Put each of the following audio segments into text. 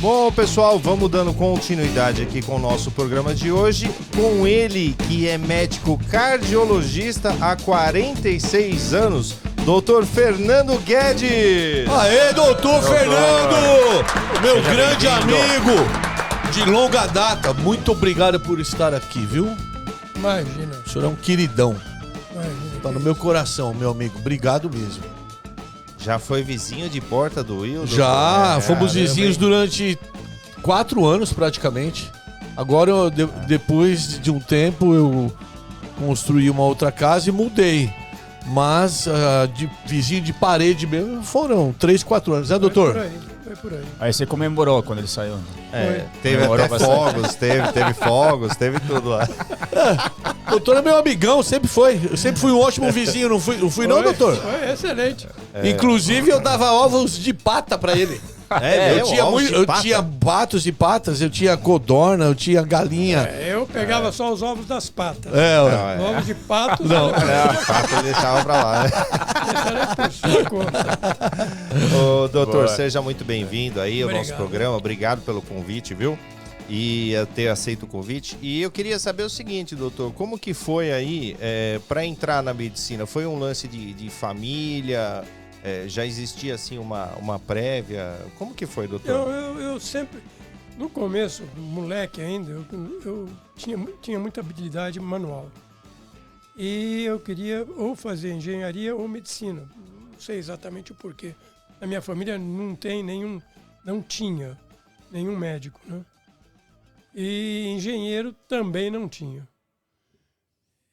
Bom, pessoal, vamos dando continuidade aqui com o nosso programa de hoje, com ele, que é médico cardiologista há 46 anos, Dr. Fernando Guedes. Aê, doutor Fernando! Meu Seja grande bem-vindo. amigo de longa data, muito obrigado por estar aqui, viu? Imagina, O senhor é um queridão, imagina. tá no meu coração, meu amigo, obrigado mesmo. Já foi vizinho de porta do Will? Já, fomos caramba, vizinhos hein? durante 4 anos praticamente. Agora, depois de um tempo, eu construí uma outra casa e mudei. Mas de vizinho de parede mesmo foram 3, 4 anos, né, doutor? Foi por aí. Aí você comemorou quando ele saiu. Teve Demorou até bastante. fogos, teve fogos, teve tudo lá. Doutor é meu amigão, sempre foi. Eu sempre fui um ótimo vizinho, não fui não, doutor? Foi excelente. Inclusive, eu dava ovos de pata pra ele. Mesmo? Ovos de Eu pata? tinha patos e patas, eu tinha codorna, eu tinha galinha. Eu pegava só os ovos das patas. Ué. Não, Ovos de pato, Não. pata ele deixava pra lá, né? era por sua conta. Ô, doutor, Boa. seja muito bem-vindo aí ao nosso Obrigado. programa. Obrigado pelo convite, viu? E ter aceito o convite. E eu queria saber o seguinte, doutor, como que foi aí para entrar na medicina? Foi um lance de família? Já existia assim uma prévia? Como que foi, doutor? Eu sempre, no começo, moleque ainda, eu tinha muita habilidade manual. E eu queria ou fazer engenharia ou medicina. Não sei exatamente o porquê. Na minha família não tinha nenhum médico, né? E engenheiro também não tinha.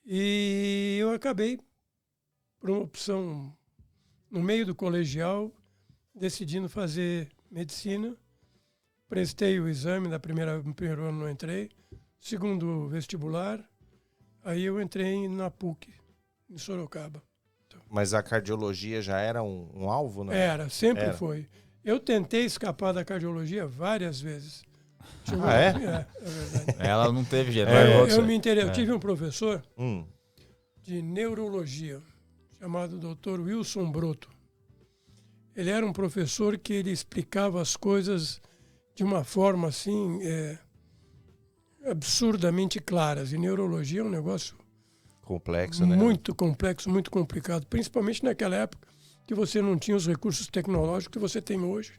E eu acabei, por uma opção no meio do colegial, decidindo fazer medicina. Prestei o exame no primeiro ano, não entrei. Segundo vestibular, aí eu entrei na PUC, em Sorocaba. Mas a cardiologia já era um alvo, né? Sempre Era. foi. Eu tentei escapar da cardiologia várias vezes. É? É verdade. Ela não teve jeito. Eu tive um professor Hum. de neurologia, chamado Dr. Wilson Broto. Ele era um professor que ele explicava as coisas de uma forma assim absurdamente claras. E neurologia é um negócio Complexo, né? muito complexo, muito complicado, principalmente naquela época que você não tinha os recursos tecnológicos que você tem hoje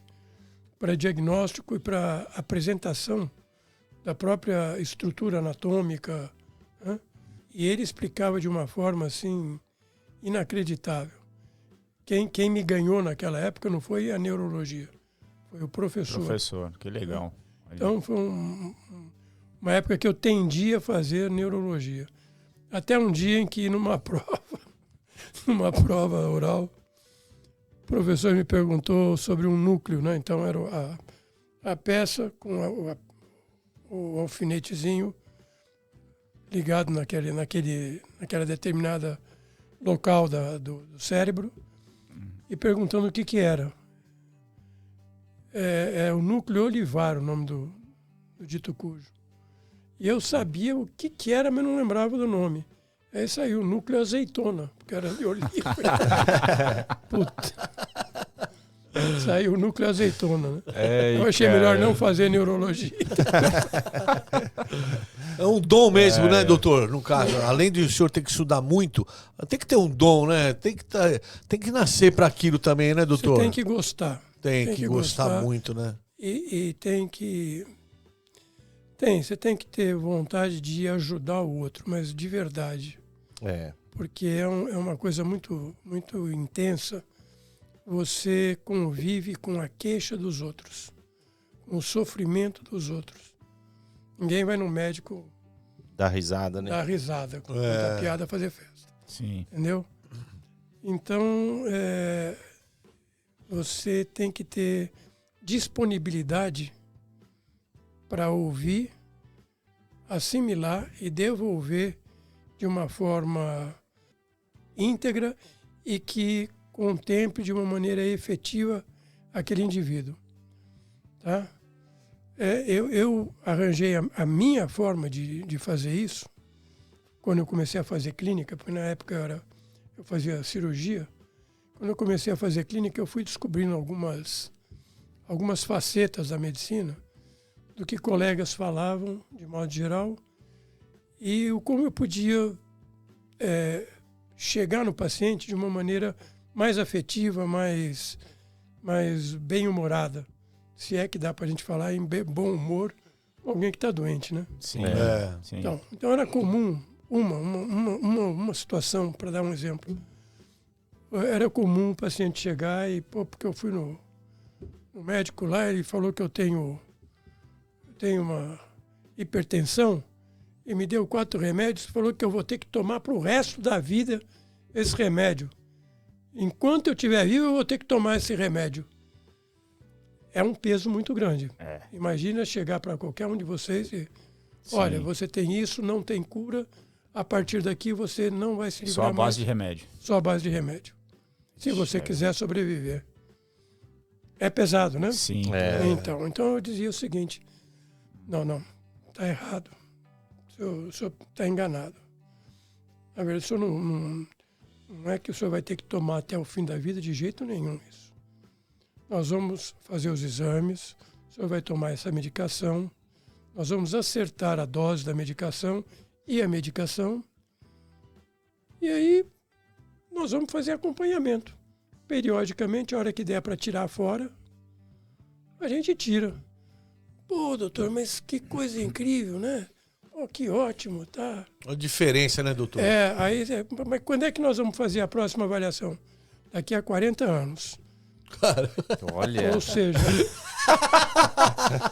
para diagnóstico e para apresentação da própria estrutura anatômica, né? E ele explicava de uma forma assim inacreditável. Quem me ganhou naquela época não foi a neurologia, foi o professor. Professor, que legal. Então foi uma época que eu tendia a fazer neurologia. Até um dia em que numa prova oral, o professor me perguntou sobre um núcleo, né? Então era a peça com o alfinetezinho ligado naquela determinada local do cérebro e perguntando o que era. É o núcleo olivar, o nome do dito cujo. E eu sabia o que era, mas não lembrava do nome. Aí saiu o núcleo azeitona, porque era de oliva. Puta. Saiu o núcleo azeitona, né? Eu achei melhor não fazer neurologia. É um dom mesmo, né, doutor? No caso, além de o senhor ter que estudar muito, tem que ter um dom, né? Tem que nascer para aquilo também, né, doutor? Você tem que gostar. Tem que gostar muito, né? E você tem que ter vontade de ajudar o outro, mas de verdade. Porque é uma coisa muito, muito intensa. Você convive com a queixa dos outros, com o sofrimento dos outros. Ninguém vai no médico Dar risada, né? dar risada, contar piada, fazer festa. Sim. Entendeu? Então, você tem que ter disponibilidade para ouvir, assimilar e devolver de uma forma íntegra e que contemple de uma maneira efetiva aquele indivíduo. Tá? Eu arranjei a minha forma de fazer isso quando eu comecei a fazer clínica, porque na época eu fazia cirurgia. Quando eu comecei a fazer clínica, eu fui descobrindo algumas algumas facetas da medicina, do que colegas falavam, de modo geral, e como eu podia chegar no paciente de uma maneira mais afetiva, mais bem-humorada. Se é que dá para a gente falar em bom humor com alguém que está doente, né? Sim. Sim. Então era comum, uma situação, para dar um exemplo, era comum o paciente chegar e, porque eu fui no médico lá, ele falou que eu tenho uma hipertensão e me deu 4 remédios, falou que eu vou ter que tomar para o resto da vida esse remédio. Enquanto eu estiver vivo, eu vou ter que tomar esse remédio. É um peso muito grande. Imagina chegar para qualquer um de vocês e, olha, você tem isso, não tem cura, a partir daqui você não vai se livrar mais. Só a base de remédio. Só a base de remédio. Se você quiser sobreviver. É pesado, né? Sim. Então eu dizia o seguinte, não, está errado. O senhor está enganado. Na verdade, o senhor não é que o senhor vai ter que tomar até o fim da vida de jeito nenhum isso. Nós vamos fazer os exames, o senhor vai tomar essa medicação, nós vamos acertar a dose da medicação e a medicação, e aí nós vamos fazer acompanhamento. Periodicamente, a hora que der para tirar fora, a gente tira. Pô, doutor, mas que coisa incrível, né? Oh, que ótimo, tá? A diferença, né, doutor? Mas quando é que nós vamos fazer a próxima avaliação? Daqui a 40 anos. Cara, Olha. Ou seja,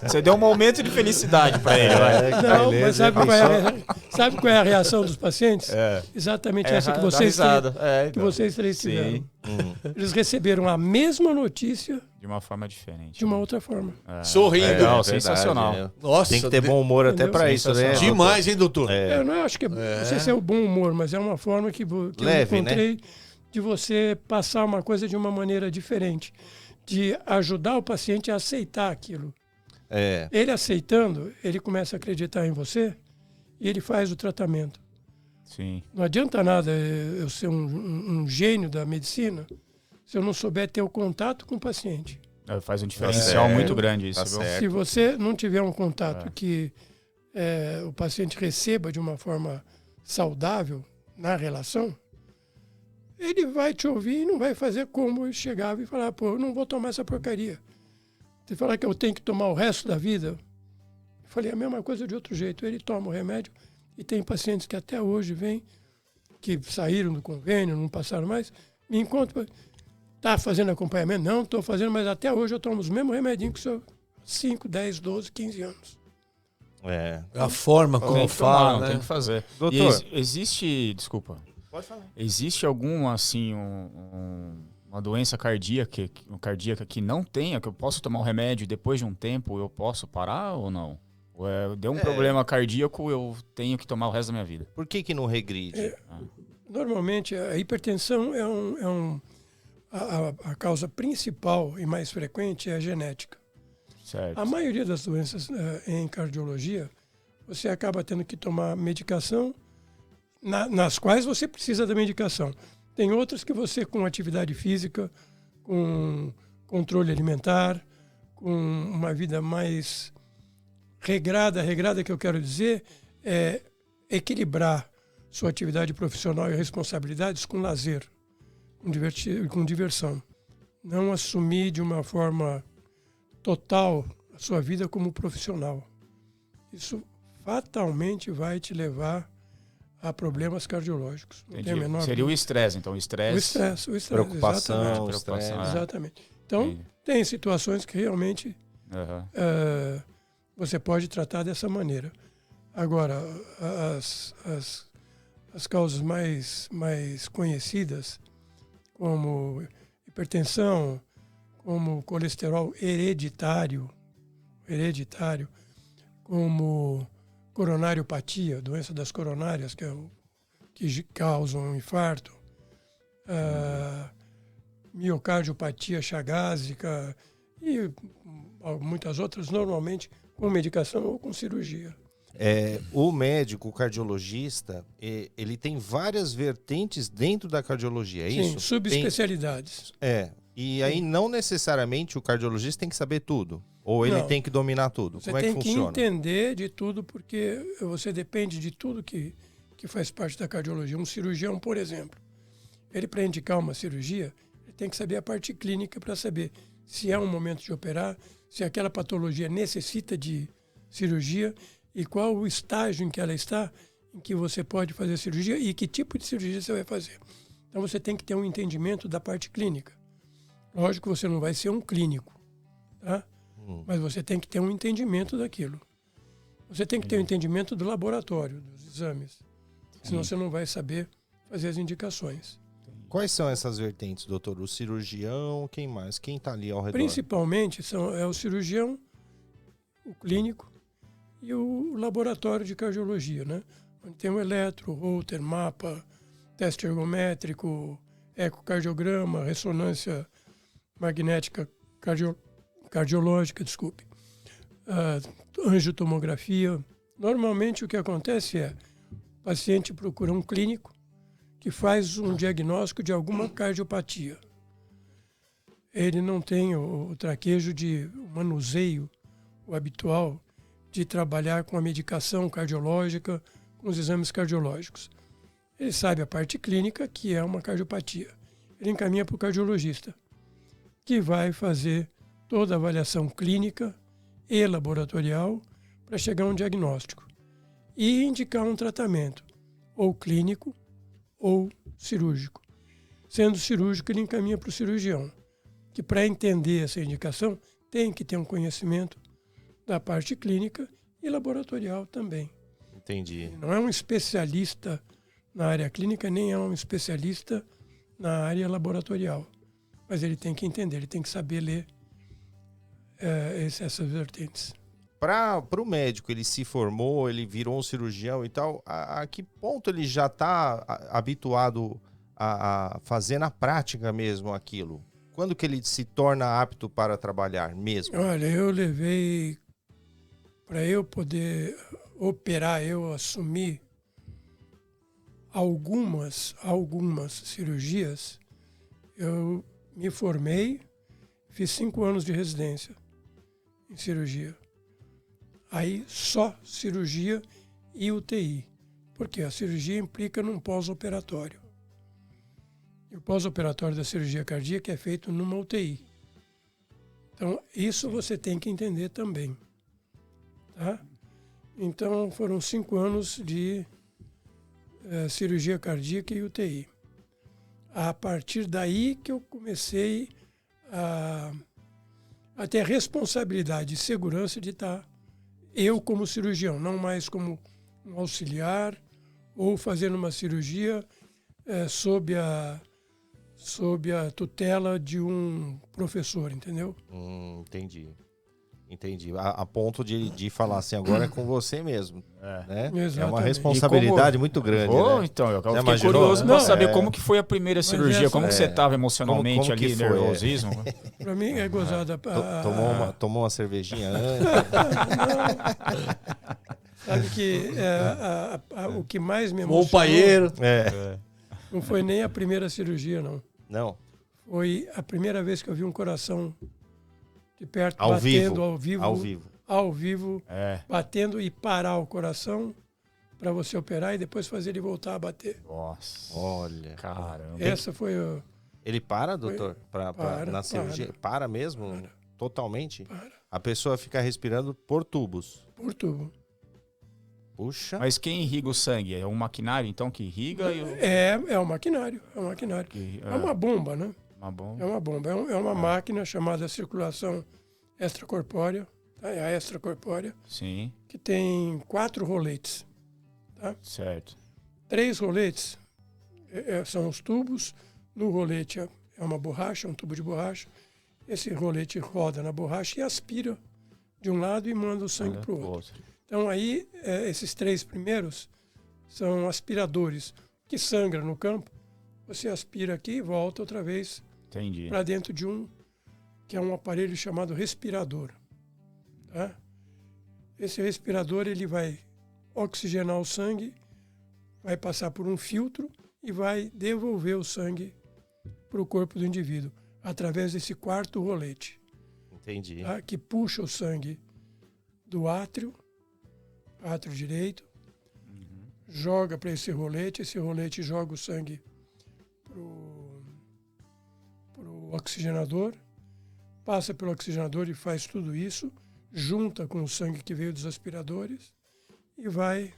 Você deu um momento de felicidade para ele. Vai. não, beleza, mas sabe qual é a reação dos pacientes? Exatamente essa que dá vocês risada. que vocês três Sim. tiveram. Eles receberam a mesma notícia De uma forma diferente. de uma outra forma. sorrindo. Legal, verdade, sensacional. né? Nossa, Tem que ter bom humor até Entendeu? pra isso, né? demais, hein, doutor? Eu não acho que não sei se é o bom humor, mas é uma forma que Leve, eu encontrei de você passar uma coisa de uma maneira diferente, de ajudar o paciente a aceitar aquilo. Ele aceitando, ele começa a acreditar em você e ele faz o tratamento. Sim. Não adianta nada eu ser um gênio da medicina se eu não souber ter o contato com o paciente. Faz um diferencial muito grande isso. Tá viu? certo. Se você não tiver um contato que o paciente receba de uma forma saudável na relação, ele vai te ouvir e não vai fazer como eu chegava e falar, pô, eu não vou tomar essa porcaria. Você falar que eu tenho que tomar o resto da vida, eu falei a mesma coisa de outro jeito. Ele toma o remédio e tem pacientes que até hoje vêm, que saíram do convênio, não passaram mais, me encontram, está fazendo acompanhamento? Não, estou fazendo, mas até hoje eu tomo os mesmos remedinhos que o senhor, 5, 10, 12, 15 anos. A forma como Tem que tomar, fala, não né? tem que fazer. Doutor. E existe, desculpa. Pode falar. Existe alguma, assim, uma doença cardíaca que não tenha, que eu posso tomar um remédio e depois de um tempo eu posso parar ou não? Ou deu um problema cardíaco, eu tenho que tomar o resto da minha vida? Por que não regride? Normalmente, a hipertensão a causa principal e mais frequente é a genética. Certo. A maioria das doenças em cardiologia, você acaba tendo que tomar medicação nas quais você precisa da medicação. Tem outras que você, com atividade física, com controle alimentar, com uma vida mais regrada que eu quero dizer, é equilibrar sua atividade profissional e responsabilidades com lazer, com diversão. Não assumir de uma forma total a sua vida como profissional. Isso fatalmente vai te levar a problemas cardiológicos. Não tem a menor Seria o dúvida. estresse, então o O estresse. estresse, Preocupação, exatamente. estresse. Exatamente. Então, tem situações que realmente Aham. você pode tratar dessa maneira. Agora, as causas mais conhecidas, como hipertensão, como colesterol hereditário, como coronariopatia, doença das coronárias, que causam um infarto, miocardiopatia chagásica e muitas outras, normalmente com medicação ou com cirurgia. O médico, o cardiologista, ele tem várias vertentes dentro da cardiologia, é Sim, isso? subespecialidades. E aí não necessariamente o cardiologista tem que saber tudo. Ou ele Não. tem que dominar tudo. Você Como é que tem que funciona? entender de tudo, porque você depende de tudo que faz parte da cardiologia. Um cirurgião, por exemplo, ele para indicar uma cirurgia, ele tem que saber a parte clínica para saber se é um momento de operar, se aquela patologia necessita de cirurgia e qual o estágio em que ela está, em que você pode fazer a cirurgia e que tipo de cirurgia você vai fazer. Então você tem que ter um entendimento da parte clínica. Lógico que você não vai ser um clínico, tá? Mas você tem que ter um entendimento daquilo. Você tem que ter um entendimento do laboratório, dos exames. Senão você não vai saber fazer as indicações. Quais são essas vertentes, doutor? O cirurgião, quem mais? Quem está ali ao redor? Principalmente é o cirurgião, o clínico e o laboratório de cardiologia, né? Onde tem o eletro, holter, mapa, teste ergométrico, ecocardiograma, ressonância magnética cardiológica, desculpe, angiotomografia. Normalmente o que acontece é o paciente procura um clínico que faz um diagnóstico de alguma cardiopatia. Ele não tem o traquejo o manuseio, o habitual, de trabalhar com a medicação cardiológica, com os exames cardiológicos. Ele sabe a parte clínica, que é uma cardiopatia. Ele encaminha para o cardiologista, que vai fazer toda a avaliação clínica e laboratorial para chegar a um diagnóstico e indicar um tratamento, ou clínico ou cirúrgico. Sendo cirúrgico, ele encaminha para o cirurgião, que para entender essa indicação tem que ter um conhecimento da parte clínica e laboratorial também. Entendi. Ele não é um especialista na área clínica, nem é um especialista na área laboratorial. Mas ele tem que entender, ele tem que saber ler essas vertentes. Para o médico, ele se formou, ele virou um cirurgião e tal, a que ponto ele já está habituado a fazer na prática mesmo aquilo? Quando que ele se torna apto para trabalhar mesmo? Olha, eu levei, para eu poder operar, eu assumi algumas cirurgias. Eu me formei, fiz 5 anos de residência em cirurgia. Aí só cirurgia e UTI, porque a cirurgia implica num pós-operatório. E o pós-operatório da cirurgia cardíaca é feito numa UTI. Então, isso você tem que entender também. Tá? Então, foram 5 anos de cirurgia cardíaca e UTI. A partir daí que eu comecei a ter a responsabilidade e segurança de estar eu como cirurgião, não mais como um auxiliar ou fazendo uma cirurgia sob a tutela de um professor, entendeu? Entendi. A ponto de falar assim, agora é com você mesmo. Né? É uma Exatamente. responsabilidade muito grande. Né? Então, eu fiquei imaginou? curioso para Não, saber como que foi a primeira cirurgia, como que você é. estava emocionalmente Como que ali, foi? nervosismo. Para mim é gozada. Tomou uma cervejinha antes. Sabe que o que mais me Bom emocionou paieiro. não foi nem a primeira cirurgia, não. Não. Foi a primeira vez que eu vi um coração de perto Ao batendo vivo. ao vivo, É. batendo e parar o coração para você operar e depois fazer ele voltar a bater. Nossa. Olha. Caramba. Essa foi Ele para, doutor? Na cirurgia? Para mesmo? Totalmente? Para. A pessoa fica respirando por tubos. por tubo. Puxa. Mas quem irriga o sangue? É um maquinário, então, que irriga? É um maquinário. É uma bomba, né? Uma bomba. É uma bomba. É uma máquina chamada circulação extracorpórea, tá? É a extracorpórea, Sim, que tem 4 roletes. certo. 3 roletes são os tubos. No rolete é uma borracha, um tubo de borracha. Esse rolete roda na borracha e aspira de um lado e manda o sangue para o outro. Então aí, esses 3 primeiros são aspiradores que sangram no campo. Você aspira aqui e volta outra vez Entendi. para dentro de que é um aparelho chamado respirador. Tá? Esse respirador ele vai oxigenar o sangue, vai passar por um filtro e vai devolver o sangue para o corpo do indivíduo. através desse quarto rolete, Entendi. tá? Que puxa o sangue do átrio direito, joga para esse rolete joga o sangue pro oxigenador, passa pelo oxigenador e faz tudo isso, junta com o sangue que veio dos aspiradores e vai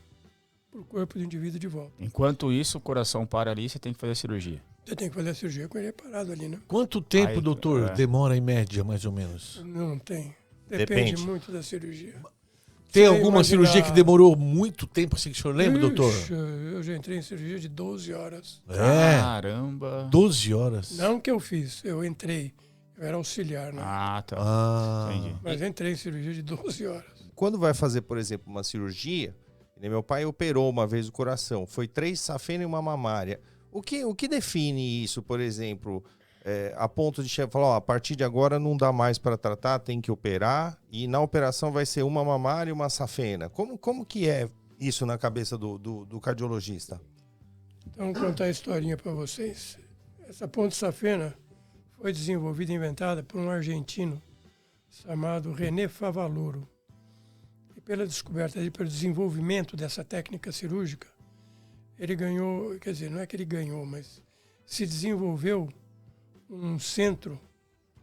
para o corpo do indivíduo de volta. Enquanto isso, o coração para ali, você tem que fazer a cirurgia. Você tem que fazer a cirurgia com ele parado ali, né? Quanto tempo, Aí, doutor, é. demora em média, mais ou menos? Não tem. Depende. Depende muito da cirurgia. Tem Você alguma imaginar- cirurgia que demorou muito tempo, assim, que o senhor lembra, doutor? Ixi, eu já entrei em cirurgia de 12 horas. É, Caramba. 12 horas. Não que eu fiz, eu entrei. Eu era auxiliar, né? Ah, tá. Ah, Entendi. Mas entrei em cirurgia de 12 horas. Quando vai fazer, por exemplo, uma cirurgia, né, meu pai operou uma vez o coração, foi 3 safena e uma mamária. O que define isso, por exemplo, a ponto de falar, ó, a partir de agora não dá mais para tratar, tem que operar, e na operação vai ser uma mamária e uma safena. Como que é isso na cabeça do cardiologista? Então, vou contar a historinha para vocês. Essa ponte safena foi desenvolvida e inventada por um argentino chamado René Favaloro. E pela descoberta dele, pelo desenvolvimento dessa técnica cirúrgica, ele ganhou, quer dizer, não é que ele ganhou, mas se desenvolveu um centro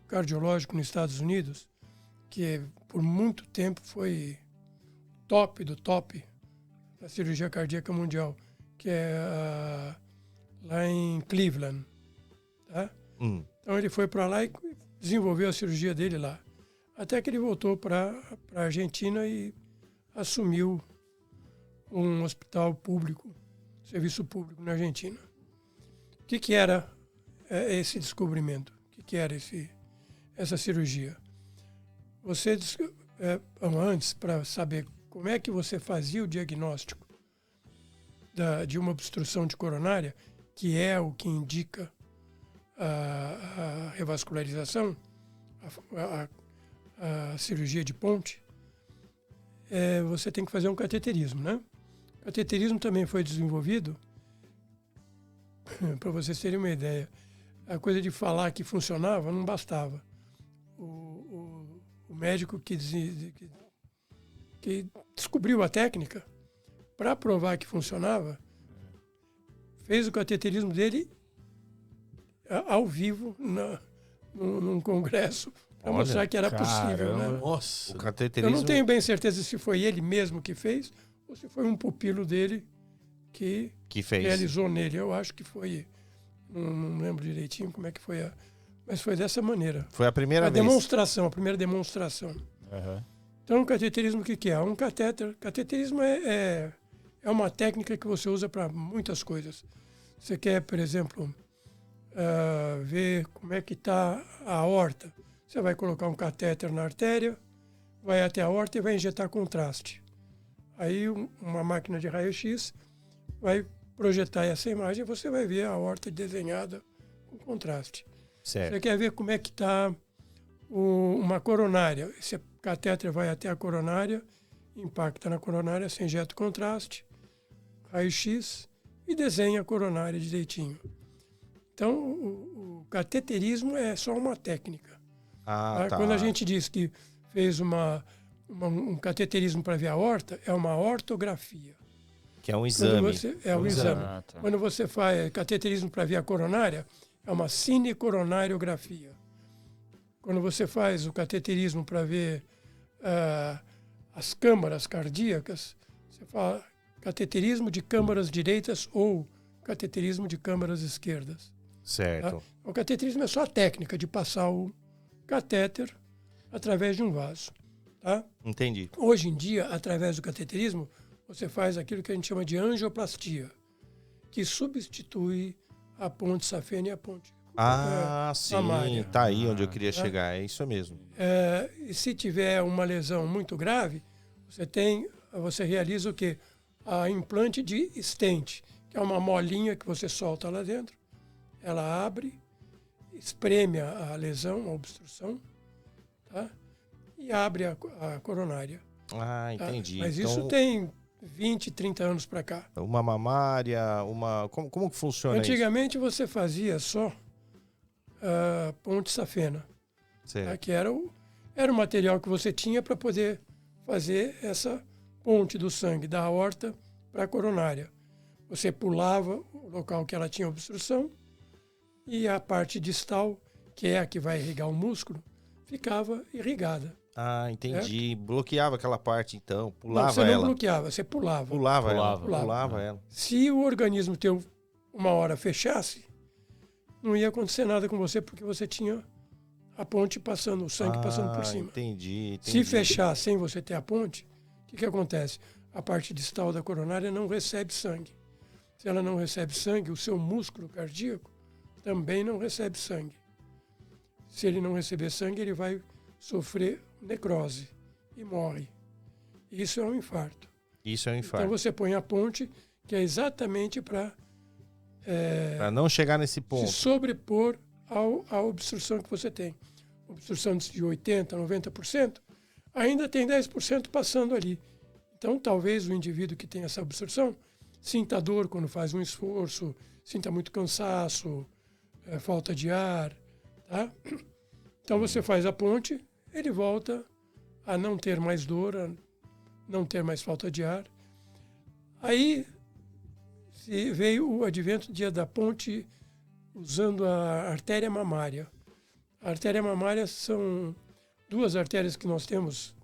cardiológico nos Estados Unidos que por muito tempo foi top do top da cirurgia cardíaca mundial, que é lá em Cleveland, tá? Então ele foi para lá e desenvolveu a cirurgia dele lá. Até que ele voltou para a Argentina e assumiu um hospital público, serviço público na Argentina. O que era esse descobrimento? O que era essa cirurgia? Você, antes, para saber como é que você fazia o diagnóstico de uma obstrução de coronária, que é o que indica a revascularização, a cirurgia de ponte, você tem que fazer um cateterismo, né? O cateterismo também foi desenvolvido, para vocês terem uma ideia, a coisa de falar que funcionava não bastava. O médico que descobriu a técnica, para provar que funcionava, fez o cateterismo dele ao vivo num congresso, para mostrar que era possível, né? nossa. O Eu cateterismo... não tenho bem certeza se foi ele mesmo que fez ou se foi um pupilo dele que fez. realizou nele. Eu acho que foi, não lembro direitinho como é que foi, mas foi dessa maneira. Foi a primeira A vez. demonstração, a primeira demonstração. Uhum. Então, o cateterismo, o que é? Um catéter. Cateterismo é uma técnica que você usa para muitas coisas. Você quer, por exemplo, ver como é que está a aorta. Você vai colocar um catéter na artéria, vai até a aorta e vai injetar contraste. Aí uma máquina de raio-x vai projetar essa imagem e você vai ver a aorta desenhada com contraste. Certo. Você quer ver como é que está uma coronária. Esse catéter vai até a coronária, impacta na coronária, você injeta o contraste, raio-x e desenha a coronária direitinho. Então, o cateterismo é só uma técnica. Tá. Quando a gente diz que fez um cateterismo para ver a aorta, é uma ortografia. Que é um exame. É um exame. Ah, tá. Quando você faz cateterismo para ver a coronária, é uma cinecoronariografia. Quando você faz o cateterismo para ver as câmaras cardíacas, você fala cateterismo de câmaras direitas ou cateterismo de câmaras esquerdas. Certo. Tá? O cateterismo é só a técnica de passar o catéter através de um vaso. Tá? Entendi. Hoje em dia, através do cateterismo, você faz aquilo que a gente chama de angioplastia, que substitui a ponte safena e a ponte Sim. mamária. Tá aí onde eu queria chegar. É isso mesmo. E se tiver uma lesão muito grave, você realiza o quê? A implante de stent, que é uma molinha que você solta lá dentro. Ela abre, espreme a lesão, a obstrução, tá? E abre a coronária. Ah, entendi. Mas então, isso tem 20, 30 anos para cá. uma mamária, uma... Como que funciona isso? Antigamente você fazia só a ponte safena, tá? Certo. Que era o material que você tinha para poder fazer essa ponte do sangue da aorta para a coronária. Você pulava o local que ela tinha obstrução e a parte distal, que é a que vai irrigar o músculo, ficava irrigada. Ah, entendi. Bloqueava aquela parte, então. Não, Pulava você não ela. bloqueava, você pulava. Pulava ela. Pulava. Pulava ela. Se o organismo teu uma hora fechasse, não ia acontecer nada com você porque você tinha a ponte passando, o sangue passando por cima. Entendi. Se fechar sem você ter a ponte, o que acontece? A parte distal da coronária não recebe sangue. Se ela não recebe sangue, o seu músculo cardíaco também não recebe sangue. Se ele não receber sangue, ele vai sofrer necrose e morre. Isso é um infarto. Isso é um infarto. Então você põe a ponte, que é exatamente para Para não chegar nesse se ponto. sobrepor à obstrução que você tem. Obstrução de 80%, 90%, ainda tem 10% passando ali. Então, talvez o indivíduo que tem essa obstrução sinta dor quando faz um esforço, sinta muito cansaço, falta de ar, tá? Então, você faz a ponte, ele volta a não ter mais dor, a não ter mais falta de ar. Aí veio o advento do dia da ponte usando a artéria mamária. A artéria mamária são duas artérias que nós temos.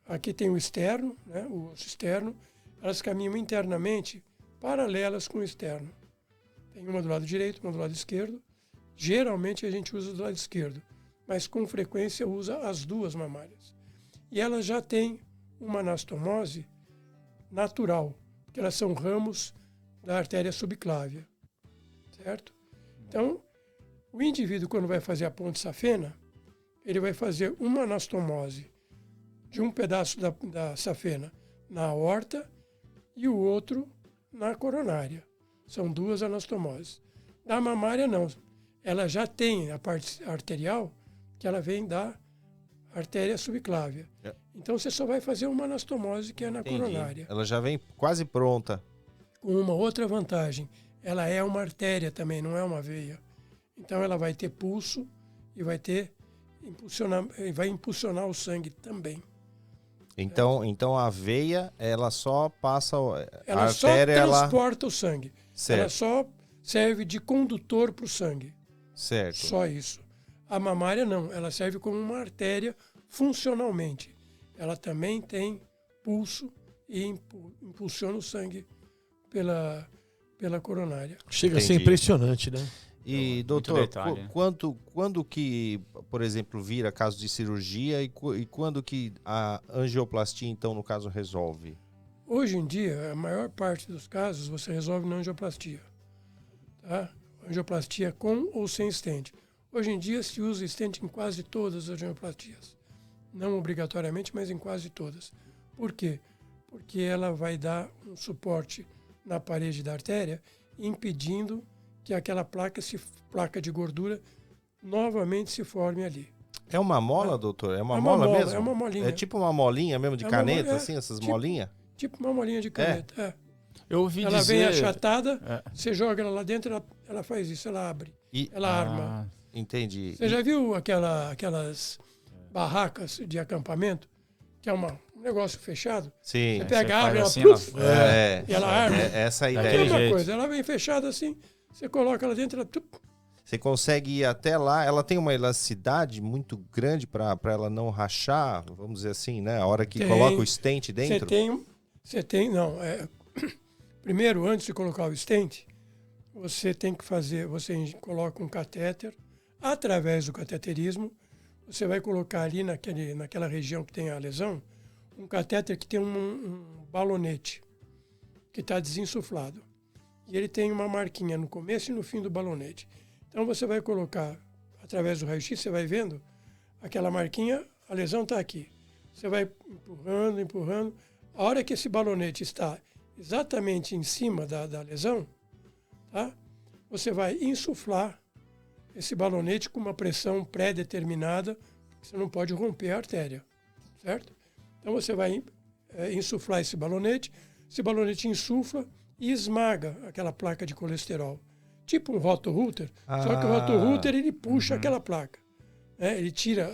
Aqui tem o externo, né, o osso externo. Elas caminham internamente paralelas com o externo. Tem uma do lado direito, uma do lado esquerdo. Geralmente a gente usa do lado esquerdo, mas com frequência usa as duas mamárias. E elas já têm uma anastomose natural, porque elas são ramos da artéria subclávia, certo? Então, o indivíduo, quando vai fazer a ponte safena, ele vai fazer uma anastomose de um pedaço da safena na aorta e o outro na coronária. São duas anastomoses. Da mamária, não. Ela já tem a parte arterial, que ela vem da artéria subclávia. Então, você só vai fazer uma anastomose, que é na coronária. Ela já vem quase pronta. Com uma outra vantagem, ela é uma artéria também, não é uma veia. Então ela vai ter pulso e vai impulsionar o sangue também. Então a veia, ela só passa... Ela a artéria, só transporta o sangue. Certo. Ela só serve de condutor para o sangue. Certo. Só isso. A mamária não, ela serve como uma artéria funcionalmente. Ela também tem pulso e impulsiona o sangue pela coronária. Chega a ser Entendi. impressionante, né? E, Muito doutor, detalhe. quando que, por exemplo, vira caso de cirurgia e quando que a angioplastia, então, no caso, resolve? Hoje em dia, a maior parte dos casos você resolve na angioplastia. Tá? Angioplastia com ou sem stent. Hoje em dia se usa stent em quase todas as angioplastias. Não obrigatoriamente, mas em quase todas. Por quê? Porque ela vai dar um suporte na parede da artéria, impedindo que aquela placa de gordura novamente se forme ali. É uma mola, doutor? É uma É mola mesmo? É uma molinha. É tipo uma molinha mesmo de É uma caneta, mola- assim, essas tipo- molinhas? Tipo uma molinha de caneta. É. Eu ouvi Ela dizer... vem achatada, É. você joga ela lá dentro, ela faz isso, ela abre, ela arma. Entendi. Você já viu aquelas barracas de acampamento, que é um negócio fechado? Sim. Você pega, faz abre, ela, assim, pluf, e ela arma. Essa é a É a ideia. mesma jeito. coisa, ela vem fechada assim, você coloca ela dentro, ela, Você consegue ir até lá, ela tem uma elasticidade muito grande para ela não rachar, vamos dizer assim, né? A hora que Tem. coloca o stent dentro. Primeiro, antes de colocar o stent, você tem que fazer, você coloca um catéter, através do cateterismo, você vai colocar ali naquela região que tem a lesão, um catéter que tem um balonete, que está desinsuflado. E ele tem uma marquinha no começo e no fim do balonete. Então você vai colocar, através do raio-x, você vai vendo aquela marquinha, a lesão está aqui. Você vai empurrando. A hora que esse balonete está exatamente em cima da lesão, tá? Você vai insuflar esse balonete com uma pressão pré-determinada, você não pode romper a artéria, certo? Então você vai insuflar esse balonete insufla e esmaga aquela placa de colesterol. tipo um roto-router, só que o roto-router ele puxa aquela placa. Né? Ele tira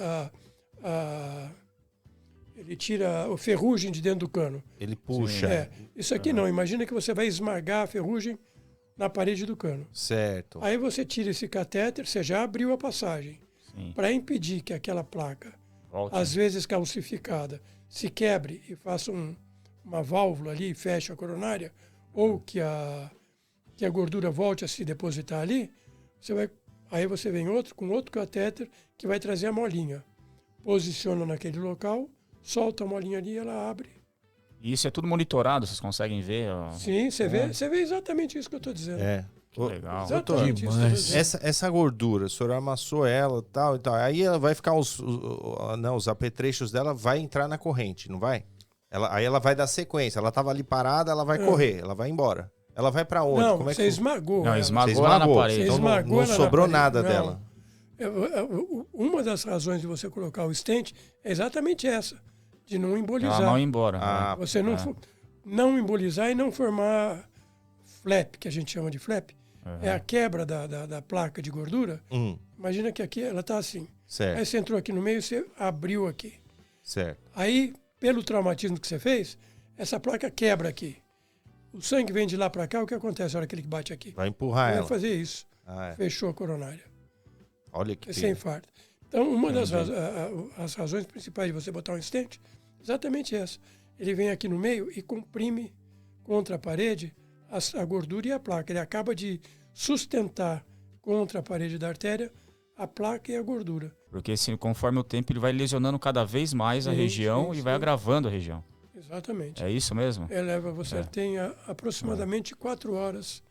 a ferrugem de dentro do cano. Ele puxa. Isso aqui não, imagina que você vai esmagar a ferrugem na parede do cano. Certo. Aí você tira esse catéter, você já abriu a passagem. Para impedir que aquela placa, às vezes calcificada, se quebre e faça uma válvula ali e feche a coronária, ou que a gordura volte a se depositar ali, aí você vem com outro catéter que vai trazer a molinha. Posiciona naquele local, solta a molinha ali e ela abre. E isso é tudo monitorado, vocês conseguem ver? Sim, você vê exatamente isso que eu estou dizendo. Que legal. Exatamente isso que eu tô dizendo. Essa gordura, o senhor amassou ela e tal. Aí ela vai ficar os apetrechos dela vai entrar na corrente, não vai? Aí ela vai dar sequência. Ela tava ali parada, ela vai correr, ela vai embora. Ela vai para onde? Não, Como é você que esmagou. Não, ela. esmagou lá na parede. Você Então esmagou não ela na sobrou parede. nada Não. dela. Uma das razões de você colocar o stent é exatamente essa, de não embolizar. Ela não ir embora. Você não embolizar e não formar flap, que a gente chama de flap. É a quebra da placa de gordura. Imagina que aqui ela está assim. Certo. Aí você entrou aqui no meio e você abriu aqui. Certo. Aí, pelo traumatismo que você fez, essa placa quebra aqui. O sangue vem de lá para cá, o que acontece na hora que ele bate aqui? Vai empurrar Vai ela. fazer isso. Ah, é. Fechou a coronária. Olha que Você pena. infarta. Então, uma das as razões principais de você botar um stent, exatamente essa. Ele vem aqui no meio e comprime contra a parede a gordura e a placa. Ele acaba de sustentar contra a parede da artéria a placa e a gordura. Porque conforme o tempo ele vai lesionando cada vez mais a região e vai agravando a região. Exatamente. É isso mesmo? Você tem aproximadamente 4 horas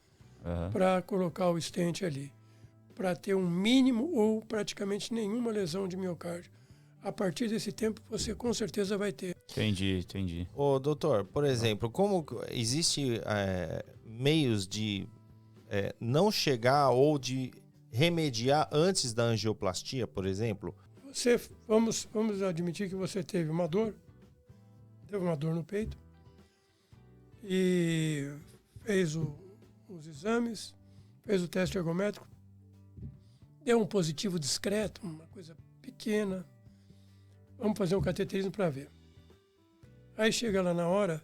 para colocar o stent ali, para ter um mínimo ou praticamente nenhuma lesão de miocárdio. A partir desse tempo, você com certeza vai ter. Entendi. Ô, doutor, por exemplo, como existe meios de não chegar ou de remediar antes da angioplastia, por exemplo? Vamos admitir que você teve uma dor no peito e fez os exames, fez o teste ergométrico, deu um positivo discreto, uma coisa pequena. Vamos fazer um cateterismo para ver. Aí chega lá na hora,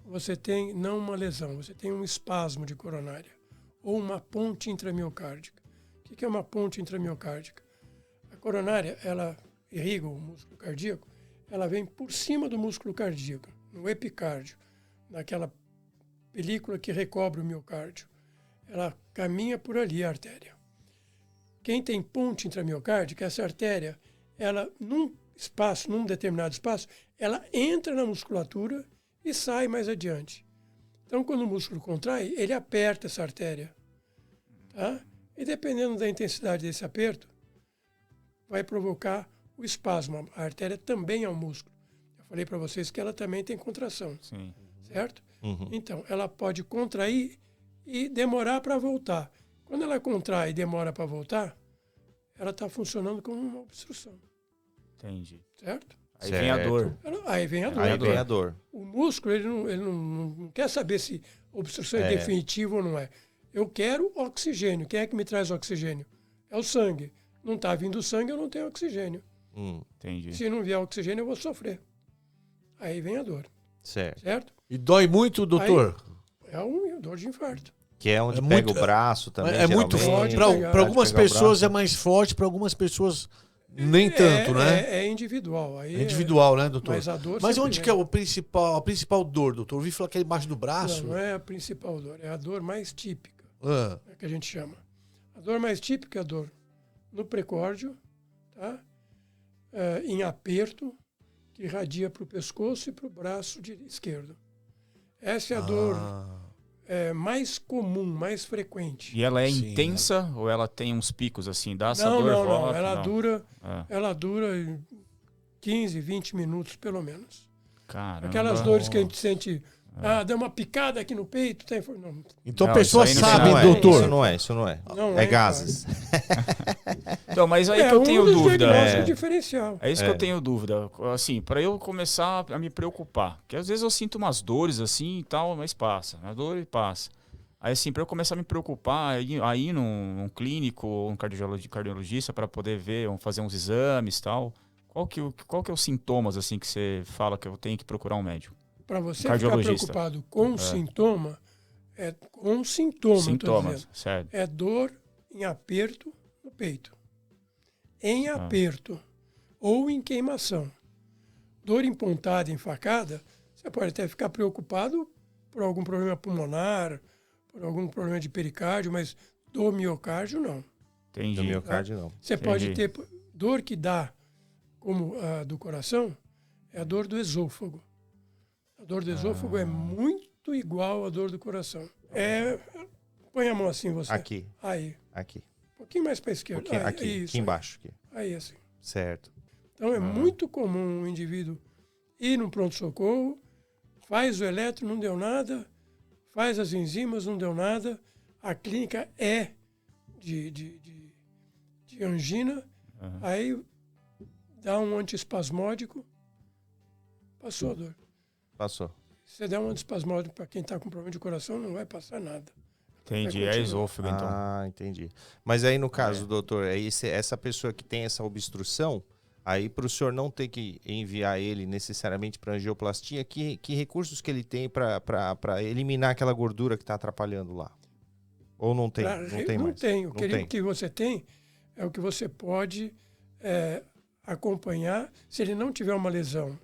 você tem não uma lesão, você tem um espasmo de coronária ou uma ponte intramiocárdica. O que é uma ponte intramiocárdica? A coronária, ela irriga o músculo cardíaco, ela vem por cima do músculo cardíaco, no epicárdio, naquela película que recobre o miocárdio. Ela caminha por ali, a artéria. Quem tem ponte intramiocárdica, essa artéria, ela num determinado espaço, ela entra na musculatura e sai mais adiante. Então, quando o músculo contrai, ele aperta essa artéria. Tá? E dependendo da intensidade desse aperto, vai provocar o espasmo. A artéria também é um músculo. Eu falei para vocês que ela também tem contração. Sim. Certo? Então, ela pode contrair e demorar para voltar. Quando ela contrai e demora para voltar, ela está funcionando como uma obstrução. Entendi. Certo? Aí vem a dor. Aí vem a dor. Aí vem a dor. O músculo, ele não quer saber se a obstrução é definitiva ou não é. Eu quero oxigênio. Quem é que me traz oxigênio? É o sangue. Não está vindo sangue, eu não tenho oxigênio. Entendi. Se não vier oxigênio, eu vou sofrer. Aí vem a dor. Certo? E dói muito, doutor? Aí, é uma dor de infarto. Que é onde pega o braço também. É muito forte. Para algumas pessoas é mais forte, para algumas pessoas nem tanto, né? É individual. Aí é individual, né, doutor? Mas a dor onde que é a principal dor, doutor? Eu ouvi falar que é embaixo do braço. Não é a principal dor, é a dor mais típica, que a gente chama. A dor mais típica é a dor no precórdio, tá? Em aperto, que irradia para o pescoço e para o braço esquerdo. Essa é a dor mais comum, mais frequente. E ela é intensa ou ela tem uns picos assim? Dá essa Não, dor não, volta? não. Ela dura 15, 20 minutos, pelo menos. Caramba. Aquelas dores que a gente sente... deu uma picada aqui no peito. Não. Então a pessoa isso aí sabe, não é, doutor. Isso não é. Não É gases. Então, mas aí que eu tenho dúvida. Diferencial. É isso que eu tenho dúvida. Assim, para eu começar a me preocupar. Porque às vezes eu sinto umas dores assim e tal, mas passa. A dor passa. Aí, assim, para eu começar a me preocupar, aí num clínico ou um cardiologista para poder ver, fazer uns exames e tal, qual que é os sintomas, assim, que você fala que eu tenho que procurar um médico? Para você ficar Cardiologista. preocupado com o sintoma, com sintoma, Sintomas, certo. é dor em aperto no peito. Em aperto ou em queimação. Dor em pontada, em facada, você pode até ficar preocupado por algum problema pulmonar, por algum problema de pericárdio, mas do miocárdio, não. Entendi. Do miocárdio, não. Você pode ter dor que dá, como a do coração, é a dor do esôfago. A dor do esôfago é muito igual à dor do coração. Põe a mão assim, você. Aqui. Aí. Aqui. Um pouquinho mais para a esquerda. Aqui embaixo. Aqui. Aí, assim. Certo. Então, é muito comum o indivíduo ir no pronto-socorro, faz o eletro, não deu nada, faz as enzimas, não deu nada, a clínica é de angina, aí dá um antiespasmódico, passou a dor. Passou. Se você der um antiespasmódico para quem está com problema de coração, não vai passar nada. Entendi, é esôfago, então. Ah, entendi. Mas aí, no caso, doutor, essa pessoa que tem essa obstrução, aí para o senhor não ter que enviar ele necessariamente para angioplastia, que recursos que ele tem para eliminar aquela gordura que está atrapalhando lá? Ou não tem? Não tem mais? Não tem. O que você tem é o que você pode acompanhar se ele não tiver uma lesão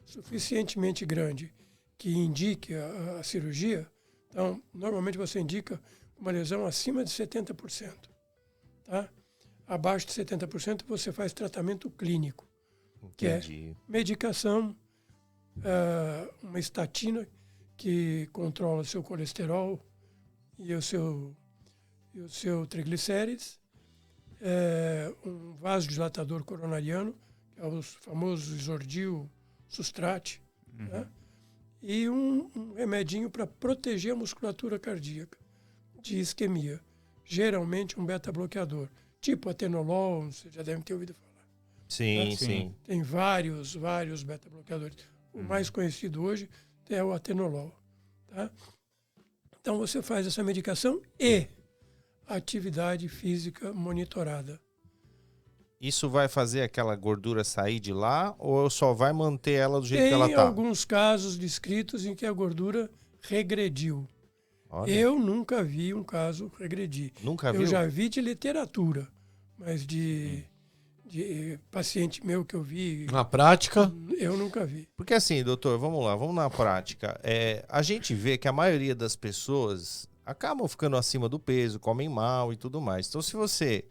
suficientemente grande que indique a cirurgia. Então, normalmente você indica uma lesão acima de 70%. Tá? Abaixo de 70% você faz tratamento clínico, que é medicação, uma estatina que controla o seu colesterol e o seu triglicérides, um vasodilatador coronariano, que é o famoso Isordil Sustrate, né? E um remedinho para proteger a musculatura cardíaca de isquemia, geralmente um beta-bloqueador, tipo atenolol, você já deve ter ouvido falar. Sim, sim. Tem vários beta-bloqueadores. O mais conhecido hoje é o atenolol. Tá? Então você faz essa medicação e atividade física monitorada. Isso vai fazer aquela gordura sair de lá ou só vai manter ela do jeito que ela Tem está? alguns casos descritos em que a gordura regrediu. Olha. Eu nunca vi um caso regredir. Nunca viu? Eu já vi de literatura, mas de paciente meu que eu vi, Na prática, eu nunca vi. Porque assim, doutor, vamos na prática. A gente vê que a maioria das pessoas acabam ficando acima do peso, comem mal e tudo mais. Então, se você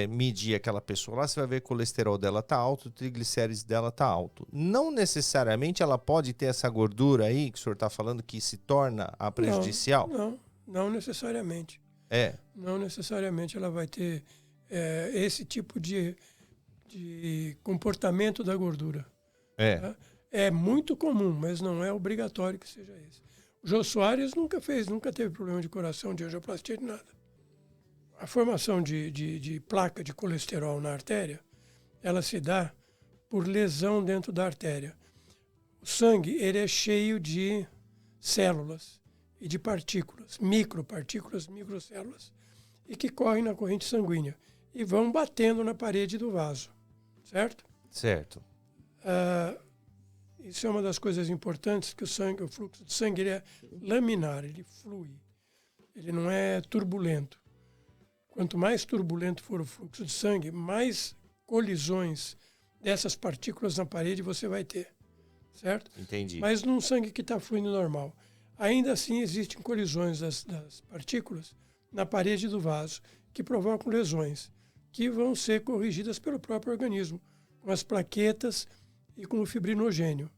medir aquela pessoa lá, você vai ver que o colesterol dela tá alto, o triglicérides dela tá alto. Não necessariamente ela pode ter essa gordura aí que o senhor está falando que se torna prejudicial? Não necessariamente. Não necessariamente ela vai ter esse tipo de comportamento da gordura. Tá? É muito comum, mas não é obrigatório que seja esse. O Jô Soares nunca teve problema de coração, de angioplastia, de nada. A formação de placa de colesterol na artéria, ela se dá por lesão dentro da artéria. O sangue, ele é cheio de células e de partículas, micropartículas, microcélulas, e que correm na corrente sanguínea e vão batendo na parede do vaso, certo? Certo. Isso é uma das coisas importantes, que o fluxo de sangue ele é laminar, ele flui, ele não é turbulento. Quanto mais turbulento for o fluxo de sangue, mais colisões dessas partículas na parede você vai ter, certo? Entendi. Mas num sangue que está fluindo normal. Ainda assim, existem colisões das partículas na parede do vaso, que provocam lesões, que vão ser corrigidas pelo próprio organismo, com as plaquetas e com o fibrinogênio.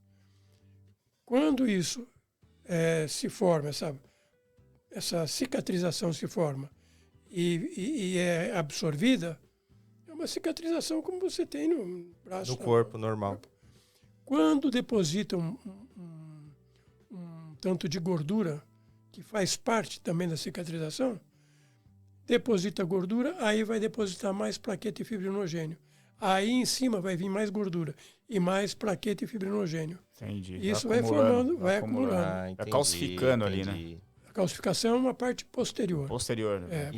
Quando isso se forma, essa cicatrização se forma, e é absorvida, é uma cicatrização como você tem no braço. No corpo, normal. Quando deposita um tanto de gordura, que faz parte também da cicatrização, deposita gordura, aí vai depositar mais plaqueta e fibrinogênio. Aí em cima vai vir mais gordura e mais plaqueta e fibrinogênio. Entendi. Isso vai formando, vai acumulando. Vai calcificando ali, né? calcificação é uma parte posterior. Posterior. É,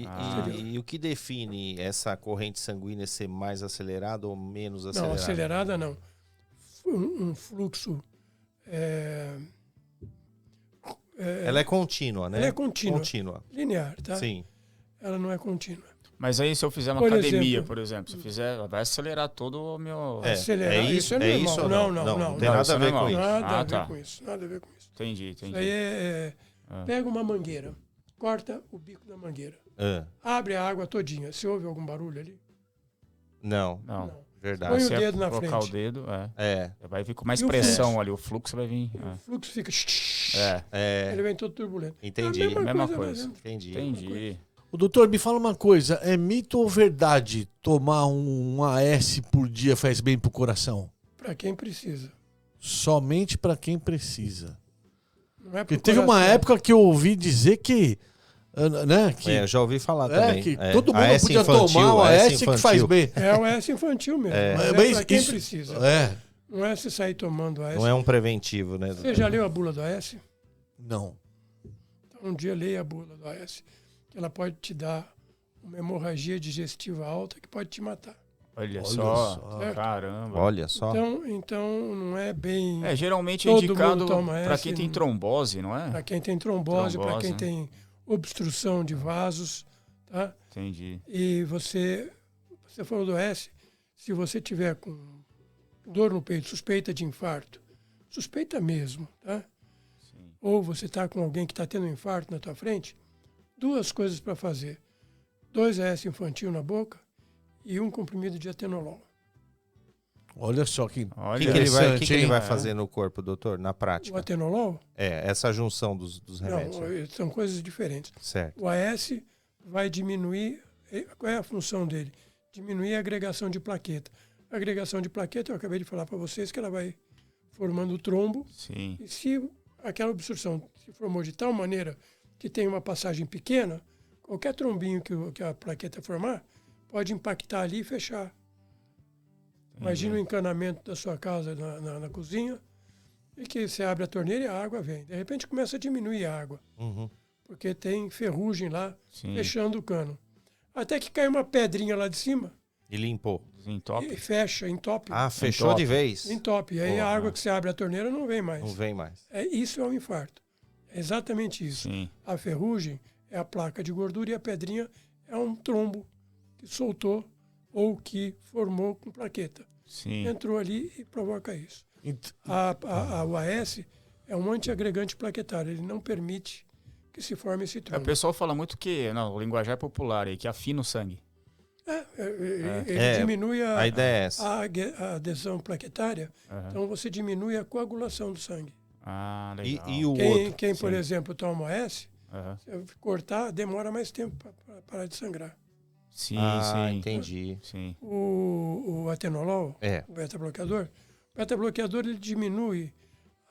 E o que define essa corrente sanguínea ser mais acelerada ou menos acelerada? Não, acelerada não. Um fluxo... Ela é contínua, né? Ela é contínua. Contínua. Linear, tá? Sim. Ela não é contínua. Mas aí se eu fizer uma Por academia, exemplo, por exemplo, se eu fizer, vai acelerar todo o meu... Acelerar, isso é normal. isso ou não, não tem não, nada isso a é ver normal. com isso. Nada a ver tá. com isso. Nada a ver com isso. Entendi. Isso aí pega uma mangueira, corta o bico da mangueira, Ah, abre a água todinha. Se ouve algum barulho ali? não, Não. verdade. Põe o Se é dedo na colocar frente. o dedo, É, vai vir com mais E o pressão fluxo? ali, o fluxo vai vir. O fluxo fica... é, Ele vem todo turbulento. entendi. É a Mesma lá coisa. dentro. Entendi. Entendi. O doutor, me fala uma coisa, é mito ou verdade tomar um AS por dia faz bem pro coração? Para quem precisa. Somente para quem precisa. Não é Porque pro teve uma coração. época que eu ouvi dizer que, né, que, Eu já ouvi falar também. que todo mundo AS podia infantil, tomar o AS que infantil. faz bem. É o AS infantil mesmo. Mas Mas para quem isso- precisa. É, Não é se sair tomando AS. Não é um preventivo, né? Você já leu a bula do AS? não. Então, um dia leia a bula do AS, que ela pode te dar uma hemorragia digestiva alta que pode te matar. Olha Olha só. só. Caramba. Olha só. Então não é bem Geralmente é Todo indicado mundo toma para essa quem e tem não- trombose, não é? para quem tem trombose, para quem né? tem obstrução de vasos, tá? Entendi. E você falou do AS, se você tiver com dor no peito, suspeita de infarto, suspeita mesmo, tá? Sim. Ou você está com alguém que está tendo um infarto na tua frente, duas coisas para fazer. 2 AS infantil na boca e um comprimido de atenolol. Olha só que O Olha, que, que ele vai, interessante, ele hein? vai fazer no corpo, doutor, na O prática? atenolol, Essa junção dos remédios. não, são coisas diferentes. Certo. O AS vai diminuir, qual é a função dele? Diminuir a agregação de plaqueta. A agregação de plaqueta, eu acabei de falar para vocês que ela vai formando trombo. sim. E se aquela obstrução se formou de tal maneira que tem uma passagem pequena, qualquer trombinho que a plaqueta formar pode impactar ali e fechar. Imagina o encanamento da sua casa na cozinha e que você abre a torneira e a água vem. De repente começa a diminuir a água, Uhum. porque tem ferrugem lá Sim. fechando o cano. Até que cai uma pedrinha lá de cima E limpou. Desentope. e fecha, entope. Ah, fechou Entope. de vez. Entope. E aí Porra. a água que você abre a torneira não vem mais. Não vem mais. Isso é um infarto. É exatamente isso. Sim. A ferrugem é a placa de gordura e a pedrinha é um trombo que soltou ou que formou com plaqueta. Sim. Entrou ali e provoca isso. Ent- O AS é um antiagregante plaquetário. Ele não permite que se forme esse O trombo. pessoal fala muito que, não, o linguajar popular aí, que afina o sangue. Ele diminui A ideia é essa. a adesão plaquetária. Aham. Então você diminui a coagulação do sangue. Ah, E, legal. e o Quem, outro? quem, por sim. exemplo, toma AS, Aham. se cortar, demora mais tempo para parar de sangrar. Sim, Ah, sim. entendi. Sim. O atenolol, É. o beta-bloqueador, ele diminui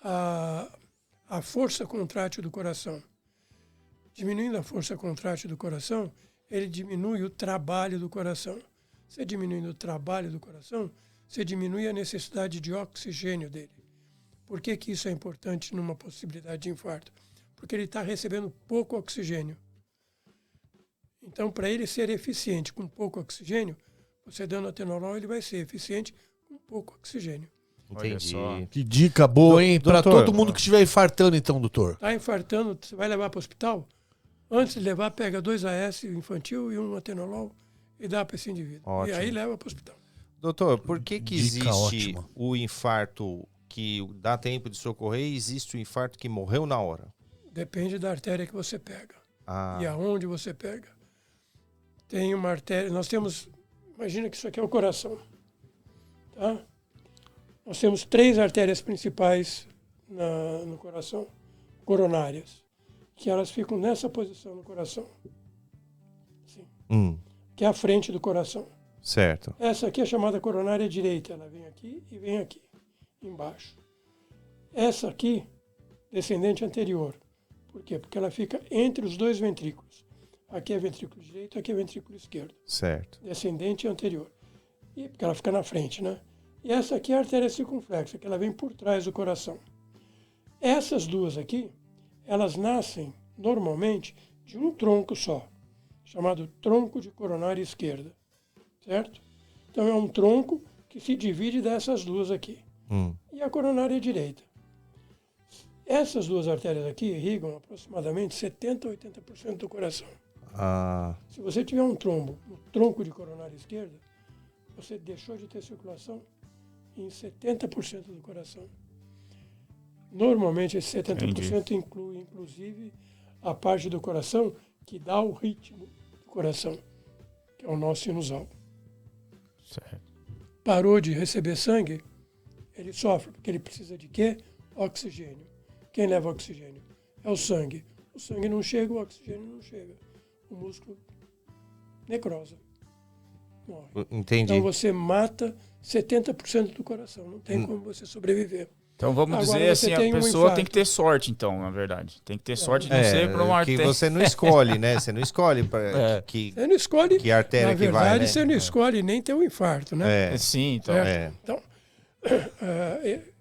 a força contrátil do coração. Diminuindo a força contrátil do coração, ele diminui o trabalho do coração. Você diminuindo o trabalho do coração, você diminui a necessidade de oxigênio dele. Por que isso é importante numa possibilidade de infarto? Porque ele está recebendo pouco oxigênio. Então, para ele ser eficiente com pouco oxigênio, você dando atenolol, ele vai ser eficiente com pouco oxigênio. Olha Entendi. só. Que dica boa, hein? Para doutor, todo mundo que estiver infartando, então, doutor. Está infartando, você vai levar para o hospital? Antes de levar, pega 2 AS infantil e um atenolol e dá para esse indivíduo. Ótimo. E aí leva para o hospital. Doutor, por que Dica existe ótima. o infarto que dá tempo de socorrer e existe o infarto que morreu na hora? Depende da artéria que você pega Ah, e aonde você pega. Tem uma artéria, nós temos, imagina que isso aqui é o coração, tá? Nós temos 3 artérias principais no coração, coronárias, que elas ficam nessa posição no coração, que é a frente do coração. certo. Essa aqui é chamada coronária direita, ela vem aqui e vem aqui, embaixo. Essa aqui, descendente anterior. Por quê? Porque ela fica entre os 2 ventrículos. Aqui é ventrículo direito, aqui é ventrículo esquerdo. Certo. Descendente e anterior. E porque ela fica na frente, né? E essa aqui é a artéria circunflexa, que ela vem por trás do coração. Essas duas aqui, elas nascem normalmente, de um tronco só, chamado tronco de coronária esquerda, certo? Então é um tronco que se divide dessas duas aqui. E a coronária direita. Essas duas artérias aqui irrigam aproximadamente 70% a 80% do coração. Se você tiver um trombo no tronco de coronária esquerda, você deixou de ter circulação em 70% do coração. Normalmente esse 70% inclui, inclusive, a parte do coração que dá o ritmo do coração, que é o nó sinusal. Certo. Parou de receber sangue, ele sofre, porque ele precisa de quê? Oxigênio. Quem leva oxigênio? É o sangue. O sangue não chega, o oxigênio não chega. O músculo necrosa. Morre. Entendi. Então você mata 70% do coração. Não tem como você sobreviver. Então vamos Agora dizer você assim, a tem um pessoa tem infarto. que ter sorte, então, na verdade. Tem que ter sorte de não ser por uma que artéria. você não escolhe, né? Você não escolhe que Você não escolhe, que artéria na que verdade, vai, né? você não escolhe nem ter um infarto, né? É, Sim, então. Certo? é. Então,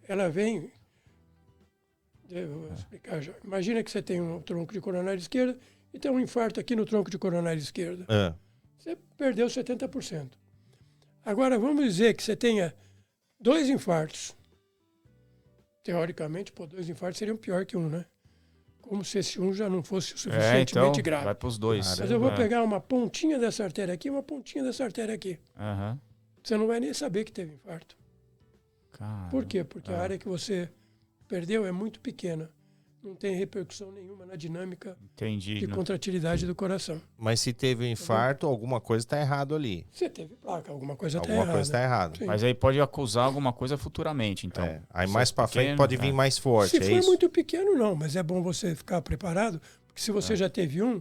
ela vem... Eu vou explicar já. Imagina que você tem um tronco de coronária esquerda e tem um infarto aqui no tronco de coronária esquerda. Você perdeu 70%. Agora, vamos dizer que você tenha 2 infartos. Teoricamente, 2 infartos seriam pior que um, né? Como se esse um já não fosse o suficientemente grave. Vai pros dois. Mas eu vou pegar uma pontinha dessa artéria aqui e uma pontinha dessa artéria aqui. Aham. Você não vai nem saber que teve infarto. Caramba. Por quê? Porque a área que você perdeu é muito pequena. Não tem repercussão nenhuma na dinâmica Entendi. de contratilidade do coração. Mas se teve um infarto, alguma coisa está errado ali. Você teve placa, alguma coisa está Alguma errada. coisa está errada. Sim. Mas aí pode acusar alguma coisa futuramente, então. Aí Se mais é para frente pequeno, pode vir mais forte, Se é for isso? muito pequeno, não. Mas é bom você ficar preparado, porque se você já teve um,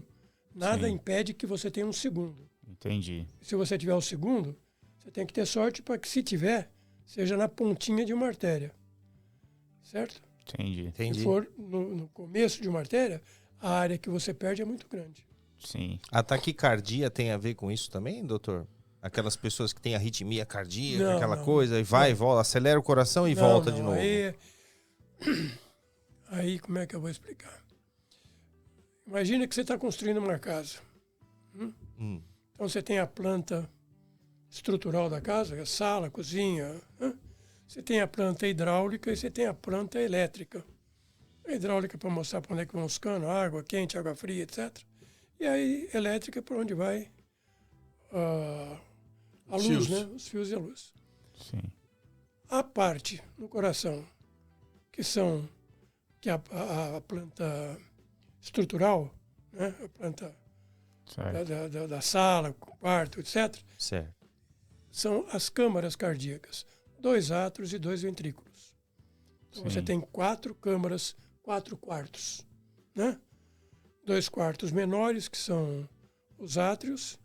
nada Sim. impede que você tenha um segundo. Entendi. Se você tiver o segundo, você tem que ter sorte para que, se tiver, seja na pontinha de uma artéria. Certo? Entendi. Entendi. Se for no começo de uma artéria, a área que você perde é muito grande. Sim. A taquicardia tem a ver com isso também, doutor? Aquelas pessoas que têm arritmia cardíaca, Não, aquela não. coisa, e vai e volta, acelera o coração e Não, volta não, de novo. Aí, como é que eu vou explicar? Imagina que você está construindo uma casa. Então você tem a planta estrutural da casa, a sala, a cozinha. Você tem a planta hidráulica e você tem a planta elétrica. A hidráulica para mostrar para onde é que vão os canos, água quente, água fria, etc. E aí elétrica para onde vai a luz, Fios. né? Os fios e a luz. Sim. A parte no coração, que é a planta estrutural, né? A planta Certo. da sala, quarto, etc., Certo. são as câmaras cardíacas. 2 átrios e 2 ventrículos. Então Sim. você tem 4 câmaras, 4 quartos. Né? 2 quartos menores, que são os átrios,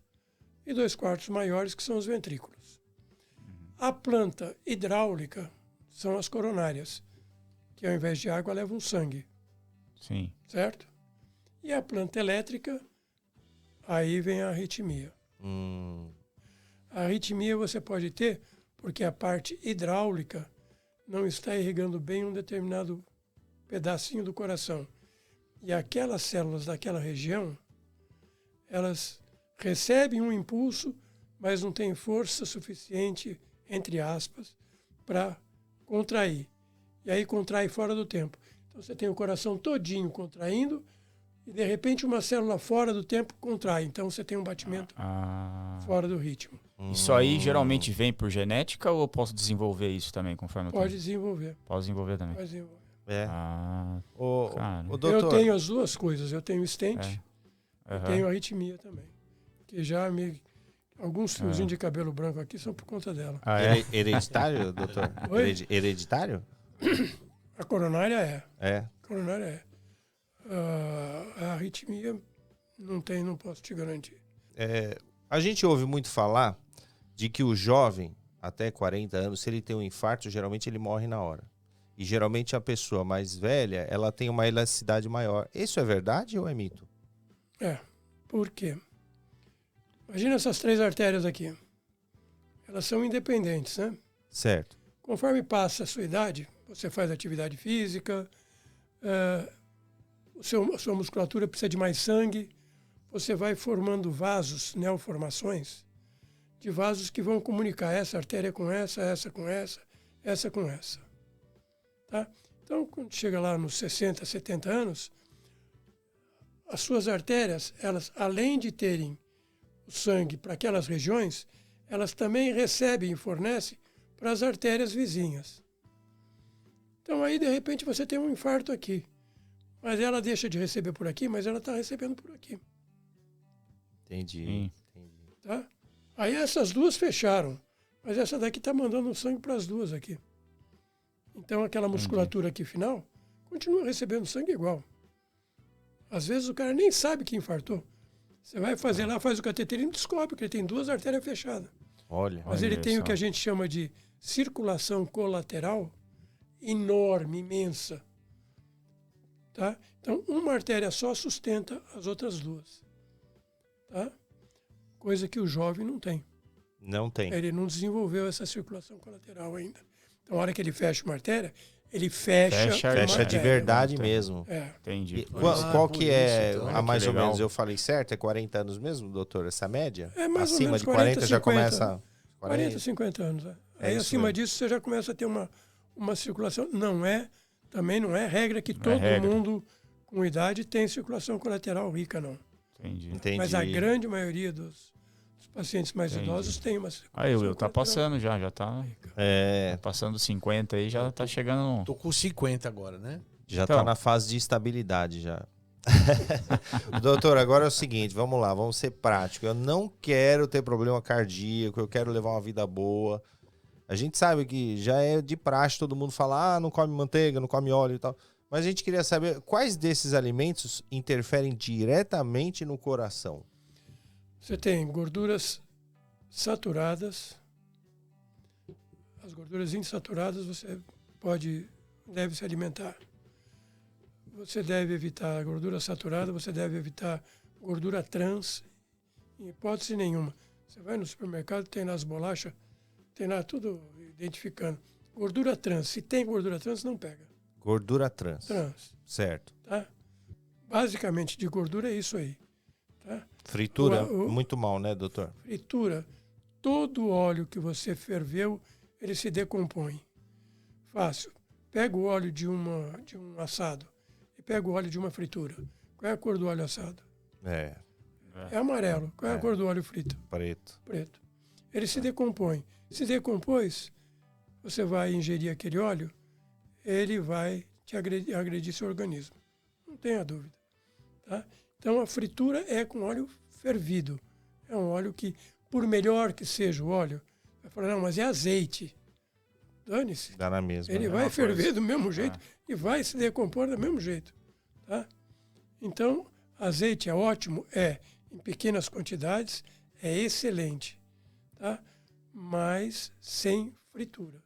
e 2 quartos maiores, que são os ventrículos. A planta hidráulica são as coronárias, que ao invés de água levam sangue, Sim. certo? E a planta elétrica, aí vem a arritmia. A arritmia você pode ter porque a parte hidráulica não está irrigando bem um determinado pedacinho do coração. E aquelas células daquela região, elas recebem um impulso, mas não têm força suficiente, entre aspas, para contrair. E aí contrai fora do tempo. Então você tem o coração todinho contraindo e de repente uma célula fora do tempo contrai. Então você tem um batimento fora do ritmo. Isso aí geralmente vem por genética ou eu posso desenvolver isso também conforme eu Pode tenho? desenvolver. Posso desenvolver também. Pode desenvolver. É. Cara. O doutor, Eu tenho as duas coisas. Eu tenho stent e Aham. tenho arritmia também. Que já alguns fiozinhos de cabelo branco aqui são por conta dela. hereditário, doutor? Oi? Hereditário? A coronária é. É. A coronária é. A arritmia não posso te garantir. A gente ouve muito falar de que o jovem, até 40 anos, se ele tem um infarto, geralmente ele morre na hora. E geralmente a pessoa mais velha, ela tem uma elasticidade maior. Isso é verdade ou é mito? Por quê? Imagina essas 3 artérias aqui. Elas são independentes, né? Certo. Conforme passa a sua idade, você faz atividade física, a sua musculatura precisa de mais sangue, você vai formando vasos, neoformações, de vasos que vão comunicar essa artéria com essa com essa com essa. Tá? Então, quando chega lá nos 60, 70 anos, as suas artérias, elas, além de terem o sangue para aquelas regiões, elas também recebem e fornecem para as artérias vizinhas. Então, aí, de repente, você tem um infarto aqui. Mas ela deixa de receber por aqui, mas ela está recebendo por aqui. Entendi. Tá? Aí essas duas fecharam, mas essa daqui está mandando sangue para as duas aqui. Então aquela musculatura aqui final continua recebendo sangue igual. Às vezes o cara nem sabe que infartou. Você vai fazer lá, faz o cateter e não descobre que ele tem duas artérias fechadas. Olha. Mas ele tem o que a gente chama de circulação colateral enorme, imensa. Tá? Então uma artéria só sustenta as outras duas. Tá? Coisa que o jovem não tem. Não tem. Ele não desenvolveu essa circulação colateral ainda. Então, a hora que ele fecha uma artéria, ele fecha Fecha de verdade Então, mesmo. Entendi. E qual por que isso, é então. a mais Que ou legal. menos? Eu falei certo? É 40 anos mesmo, doutor? Essa média? É mais ou Acima menos de 40, 40, já 50. começa... 40, 50 anos. Aí, isso acima mesmo. disso, você já começa a ter uma circulação. Também não é regra que Não é todo regra. mundo com idade tem circulação colateral rica, não. Entendi. Entendi. Mas a grande maioria dos pacientes mais Entendi. idosos tem uma circulação Aí, Will, tá colateral passando já tá É, passando 50 aí, já tá chegando... Tô com 50 agora, né? já Então. tá na fase de estabilidade já. Doutor, agora é o seguinte, vamos lá, vamos ser práticos. Eu não quero ter problema cardíaco, eu quero levar uma vida boa. A gente sabe que já é de praxe, todo mundo fala, não come manteiga, não come óleo e tal. Mas a gente queria saber quais desses alimentos interferem diretamente no coração. Você tem gorduras saturadas. As gorduras insaturadas você deve se alimentar. Você deve evitar a gordura saturada, você deve evitar gordura trans, em hipótese nenhuma. Você vai no supermercado, tem lá as bolachas, tem lá tudo identificando. Gordura trans, se tem gordura trans, não pega. Gordura trans. Trans, Certo. tá? Basicamente, de gordura é isso aí. Tá? Fritura, O- muito mal, né, doutor? Fritura, todo óleo que você ferveu, ele se decompõe. Fácil. Pega o óleo de um assado e pega o óleo de uma fritura. Qual é a cor do óleo assado? É, É amarelo. Qual é a cor do óleo frito? preto. Preto. Ele se decompõe. Se decompôs, você vai ingerir aquele óleo, ele vai te agredir seu organismo. Não tenha dúvida. Tá? Então, a fritura é com óleo fervido. É um óleo que, por melhor que seja o óleo, vai falar, não, mas é azeite. Dane-se. Dá na mesma. Ele né? vai uma ferver coisa. do mesmo jeito e vai se decompor do mesmo jeito. Tá? Então, azeite é ótimo? É. Em pequenas quantidades, é excelente. Tá? Mas sem fritura.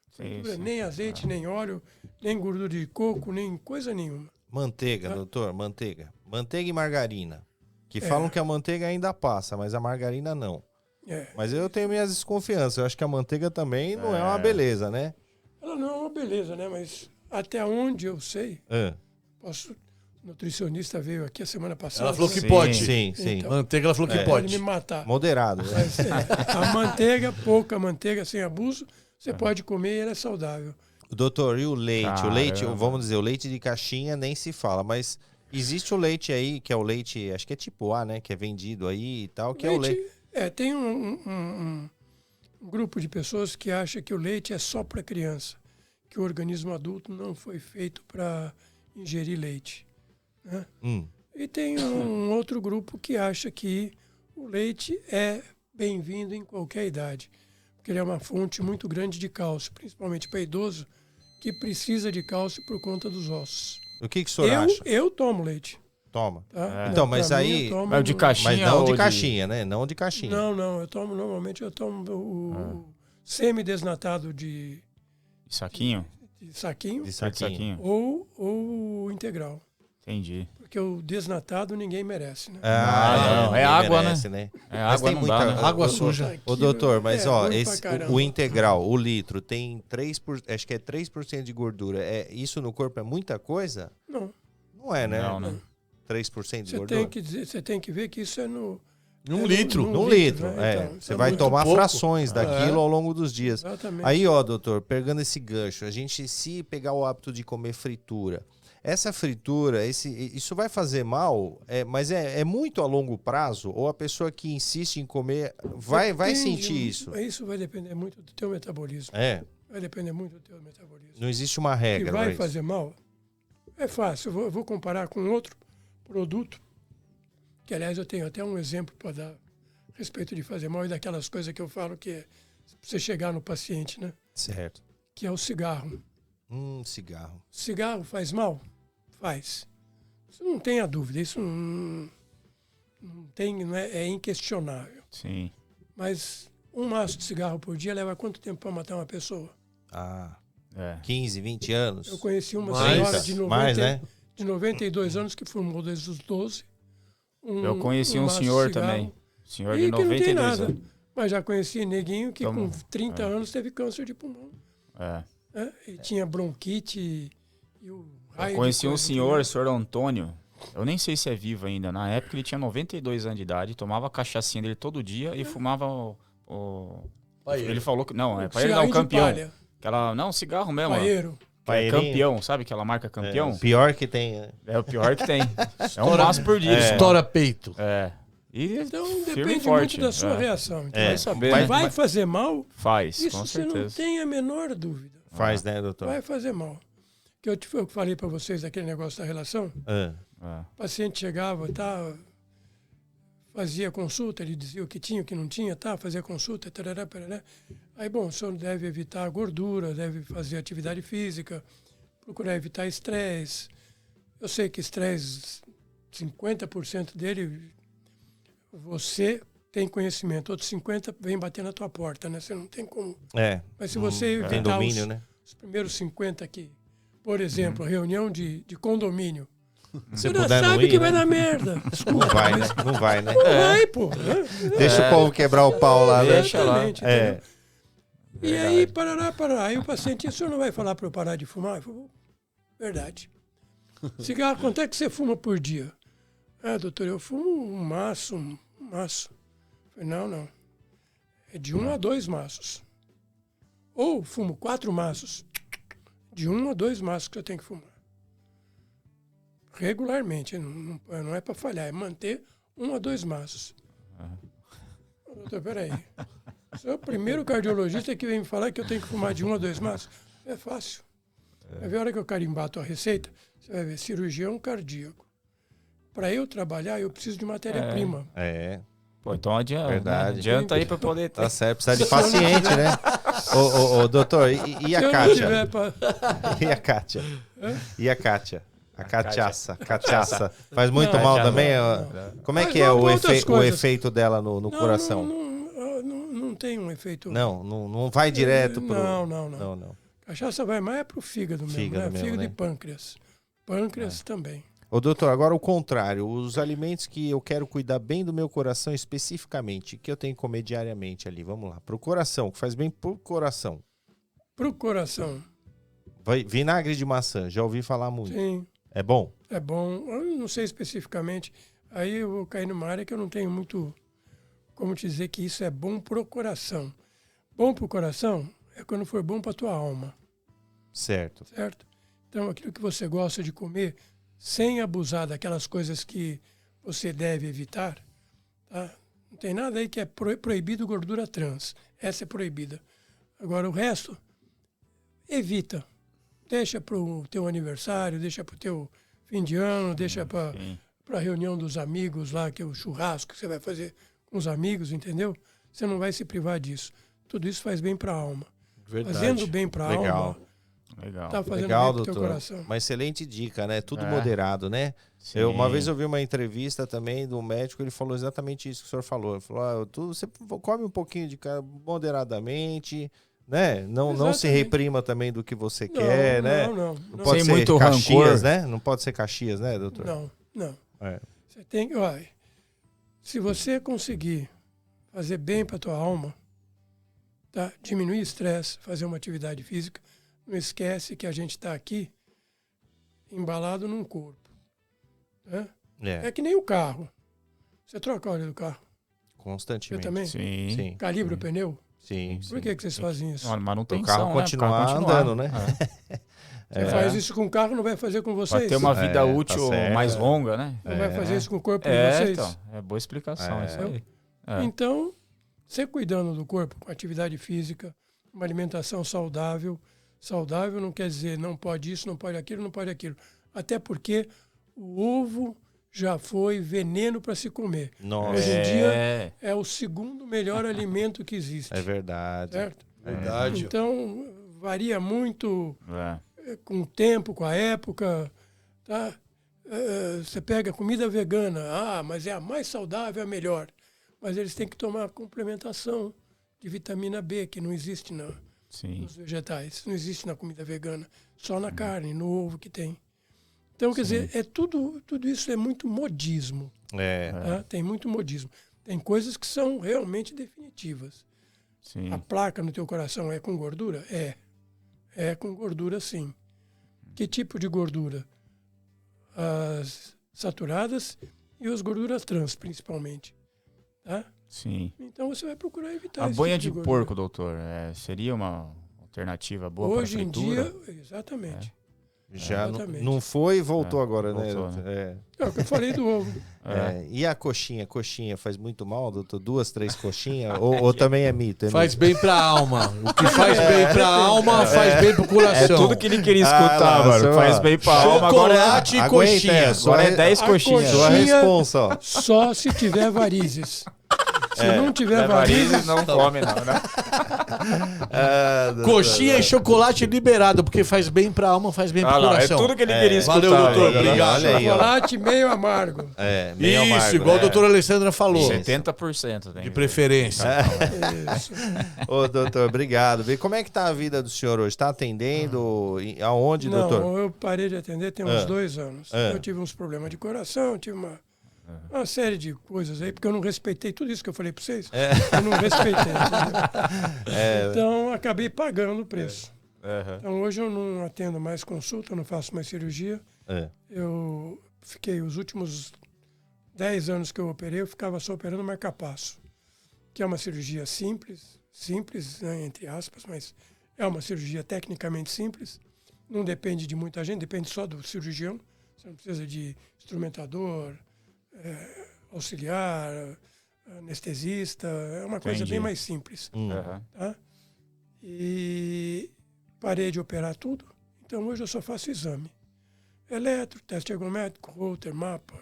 Fritura, Sim. nem azeite, nem óleo, nem gordura de coco, nem coisa nenhuma. Manteiga, Tá? doutor, manteiga. Manteiga e margarina. Que É. falam que a manteiga ainda passa, mas a margarina não. É. Mas eu tenho minhas desconfianças. Eu acho que a manteiga também não é uma beleza, né? Ela não é uma beleza, né? Mas até onde eu sei, Ah, o nutricionista veio aqui a semana passada. Ela falou que Sim. pode. sim, sim. Então, Manteiga, ela falou que É. pode pode. me matar. Moderado. Né? Mas, a manteiga, pouca manteiga, sem abuso, você pode comer e ela é saudável. Doutor, e o leite? O leite, Caramba. vamos dizer, o leite de caixinha nem se fala, mas existe o leite aí, que é o leite, acho que é tipo A, né? Que é vendido aí e tal, que é o leite. Tem um grupo de pessoas que acha que o leite é só para criança, que o organismo adulto não foi feito para ingerir leite. Né? E tem um outro grupo que acha que o leite é bem-vindo em qualquer idade, porque ele é uma fonte muito grande de cálcio, principalmente para idoso, que precisa de cálcio por conta dos ossos. O que o senhor acha? Eu tomo leite. Toma. Tá? Então, mas Pra aí- eu tomo Mas o de caixinha Mas não ou de caixinha, né? Não de caixinha. Não, normalmente eu tomo o semi-desnatado de Saquinho? saquinho De Sai de saquinho. saquinho. ou o integral. Entendi. Porque o desnatado ninguém merece, né? não, é ninguém água, merece, né? É Mas água, tem não muita- dá, né? Água Ô, suja. Ô, doutor, mas ó, ruim esse, pra caramba. o integral, o litro, tem 3%, acho que é 3% de gordura. Isso no corpo é muita coisa? Não, Não Não é, né? Não, né? 3% de Você gordura? você tem que ver que isso é no... Um litro. Um litro, né? é. Então, Você é vai muito tomar pouco. frações daquilo ao longo dos dias. Exatamente. Aí, ó, doutor, pegando esse gancho, a gente se pegar o hábito de comer fritura, essa fritura, isso vai fazer mal, mas é muito a longo prazo? Ou a pessoa que insiste em comer vai Depende, sentir isso? Isso vai depender muito do teu metabolismo. É, Vai depender muito do teu metabolismo. não existe uma Que regra. vai pra isso. fazer mal? É fácil. Eu vou comparar com outro produto, que aliás eu tenho até um exemplo para dar a respeito de fazer mal e daquelas coisas que eu falo que é você chegar no paciente, né? Certo. Que é o cigarro. Cigarro. Cigarro faz mal? Faz. Isso não tenha dúvida, isso não tem, é inquestionável. Sim. Mas um maço de cigarro por dia leva quanto tempo para matar uma pessoa? Ah, É. 15, 20 anos? Eu conheci uma Mais. senhora de, 90, Mais, né? de 92 anos que fumou desde os 12. Eu conheci um maço de senhor cigarro. também. Senhor E de que não tem 92 nada. anos. Mas já conheci neguinho que Toma. com 30 anos teve câncer de pulmão. É. Né? E tinha bronquite e o raio Eu de conheci um coisa senhor, que- o senhor Antônio. Eu nem sei se é vivo ainda. Na época ele tinha 92 anos de idade, tomava a cachaçinha dele todo dia e fumava Paeiro. Ele falou que. Não, é para ele cigarrinho não, de campeão. palha, Aquela, não, cigarro mesmo. paeiro. Que é Paeirinho. campeão, sabe aquela marca campeão? É, o pior que tem. Né? É o pior que tem. É um maço por dia. Estoura peito. É. E Então firme e depende forte. muito da sua É. reação. Então, Vai saber, mas né? vai fazer mal? Faz, Isso com você não certeza. tem a menor dúvida. Faz, né, doutor? Vai fazer mal. Que eu falei para vocês daquele negócio da relação. Ah, É. O paciente chegava, tá, fazia consulta, ele dizia o que tinha, o que não tinha, tá, fazia consulta, tarará, parará. Aí, bom, o senhor deve evitar a gordura, deve fazer atividade física, procurar evitar estresse. Eu sei que estresse, 50% dele, você tem conhecimento, outros 50% vem bater na tua porta, né? Você não tem como. Mas se você tem evitar domínio, né? os primeiros 50 aqui, por exemplo, reunião de condomínio, Se você já puder não sabe ir, que né? vai dar merda. Desculpa, Não vai, né? mas Não vai, né? não vai, pô. Né? Deixa o povo quebrar o pau lá, né? Deixa lá. Exatamente, É. entendeu? E aí, parará. Aí o paciente, o senhor não vai falar para eu parar de fumar? Eu falo, verdade. Cigarro, quanto é que você fuma por dia? Ah, doutor, eu fumo um maço. Eu falei, não. É de 1 a 2 maços. Ou fumo 4 maços. De 1 a 2 maços que eu tenho que fumar. Regularmente. Não é para falhar, é manter 1 a 2 maços. Doutor, peraí. Você é o primeiro cardiologista que vem me falar que eu tenho que fumar de 1 a 2 maços? É fácil. Vai ver a hora que eu carimbar a tua receita, você vai ver cirurgião cardíaco. Para eu trabalhar, eu preciso de matéria-prima. É, Pô, então adianta. Verdade. Né? Adianta aí pra poder ter. tá certo. Precisa de paciente, né? Ô, doutor, e Se a eu não Kátia? tiver pra... E a Kátia? E a Kátia? A cachaça. Cachaça. Faz muito Não, mal cachaça. também? Como é Mas que é vamos o, pra outras o coisas. efeito dela no coração? Não tem um efeito... Não vai direto pro... Não. Cachaça vai mais pro fígado mesmo, Fígado né? mesmo, Fígado né? e pâncreas. Pâncreas também. Ô, doutor, agora o contrário. Os alimentos que eu quero cuidar bem do meu coração especificamente, que eu tenho que comer diariamente ali. Vamos lá. Pro coração, que faz bem pro coração. Pro coração, Vinagre de maçã, já ouvi falar muito. sim, É bom? é bom. Eu não sei especificamente. Aí eu vou cair numa área que eu não tenho muito como te dizer que isso é bom pro coração. Bom pro coração é quando for bom pra tua alma, Certo. certo? Então, aquilo que você gosta de comer, sem abusar daquelas coisas que você deve evitar, tá? Não tem nada aí que é proibido gordura trans. Essa é proibida. Agora, o resto, evita. Deixa para o teu aniversário, deixa para o teu fim de ano, deixa para Sim. a reunião dos amigos lá, que é o churrasco que você vai fazer com os amigos, entendeu? Você não vai se privar disso. Tudo isso faz bem para a alma. Verdade. Fazendo bem para a Legal. alma, Legal. tá fazendo Legal, bem para o teu doutor. coração. Uma excelente dica, né? Tudo É. moderado, né? Sim. Uma vez eu vi uma entrevista também do médico, ele falou exatamente isso que o senhor falou. Ele falou, você come um pouquinho de carne moderadamente, né? Não se Exatamente. reprima também do que você quer, né? Não Pode Sem ser muito Caxias, rancor. né? Não pode ser Caxias, né, doutor? Não. É. Você tem, olha, se você conseguir fazer bem para tua alma, tá? Diminuir estresse, fazer uma atividade física, não esquece que a gente está aqui embalado num corpo. Né? É, É que nem o carro. Você troca o óleo do carro. Você constantemente. também? Sim. Sim, Calibra o pneu? sim. Por que vocês fazem isso? Uma manutenção, O carro né? continuar Pro carro andando, né? É. Você faz isso com o carro, não vai fazer com vocês. Vai ter uma vida tá útil certo. mais longa, né? Não vai fazer isso com o corpo de É, vocês. então. É boa explicação isso aí. É. Então, você cuidando do corpo com atividade física, uma alimentação saudável. Saudável não quer dizer não pode isso, não pode aquilo, não pode aquilo. Até porque o ovo já foi veneno para se comer. Nossa, Hoje em dia é o segundo melhor alimento que existe. é verdade. Certo? Verdade. Então, varia muito É. com o tempo, com a época. Tá? Você pega comida vegana, mas é a mais saudável, é a melhor. Mas eles têm que tomar complementação de vitamina B, que não existe Sim. nos vegetais, não existe na comida vegana, só na carne, no ovo que tem. Então, quer dizer, tudo isso é muito modismo. É, Tá? Tem muito modismo. Tem coisas que são realmente definitivas. Sim. A placa no teu coração é com gordura? É. É com gordura, sim. Que tipo de gordura? As saturadas e as gorduras trans, principalmente. Tá? Sim. Então você vai procurar evitar A esse banha tipo de gordura. porco, doutor, seria uma alternativa boa para Hoje em fritura? dia, exatamente. já Exatamente. não foi e voltou agora, voltou, né? É o que eu falei do ovo. E a coxinha? Coxinha faz muito mal, doutor? 2, 3 coxinhas? ou também é mito? Faz bem pra alma. O que faz bem pra alma, faz bem pro É coração. tudo que ele queria escutar, lá, mano. só- Faz bem pra alma. Agora Chocolate e Aguenta, coxinha. só agora é 10 A coxinhas. coxinha- Sua responsa, ó. Só se tiver varizes. Se não tiver varizes varizes, não come, não, né? Coxinha e chocolate liberado, porque faz bem pra alma, faz bem pro Ah lá, é coração. tudo que ele queria escutar. Valeu, doutor. velho. Obrigado. Olha aí, ó. chocolate meio amargo. Meio Isso, amargo, igual né? a doutora Alessandra falou. 70% tem. De preferência. Isso. Ô, doutor, obrigado. E como é que tá a vida do senhor hoje? Tá atendendo? Aonde, Não, doutor? eu parei de atender tem uns 2 anos. Ah. Eu tive uns problemas de coração, tive uma série de coisas aí, porque eu não respeitei tudo isso que eu falei para vocês. Eu não respeitei. Entendeu? Então, acabei pagando o preço. Então, hoje eu não atendo mais consulta, não faço mais cirurgia. Eu fiquei os últimos 10 anos que eu operei, eu ficava só operando marca-passo, que é uma cirurgia simples, né, entre aspas, mas é uma cirurgia tecnicamente simples. Não depende de muita gente, depende só do cirurgião. Você não precisa de instrumentador, auxiliar, anestesista. É uma coisa Entendi. bem mais simples. Tá? E parei de operar tudo. Então hoje eu só faço exame. Eletro, teste ergométrico, Holter, mapa,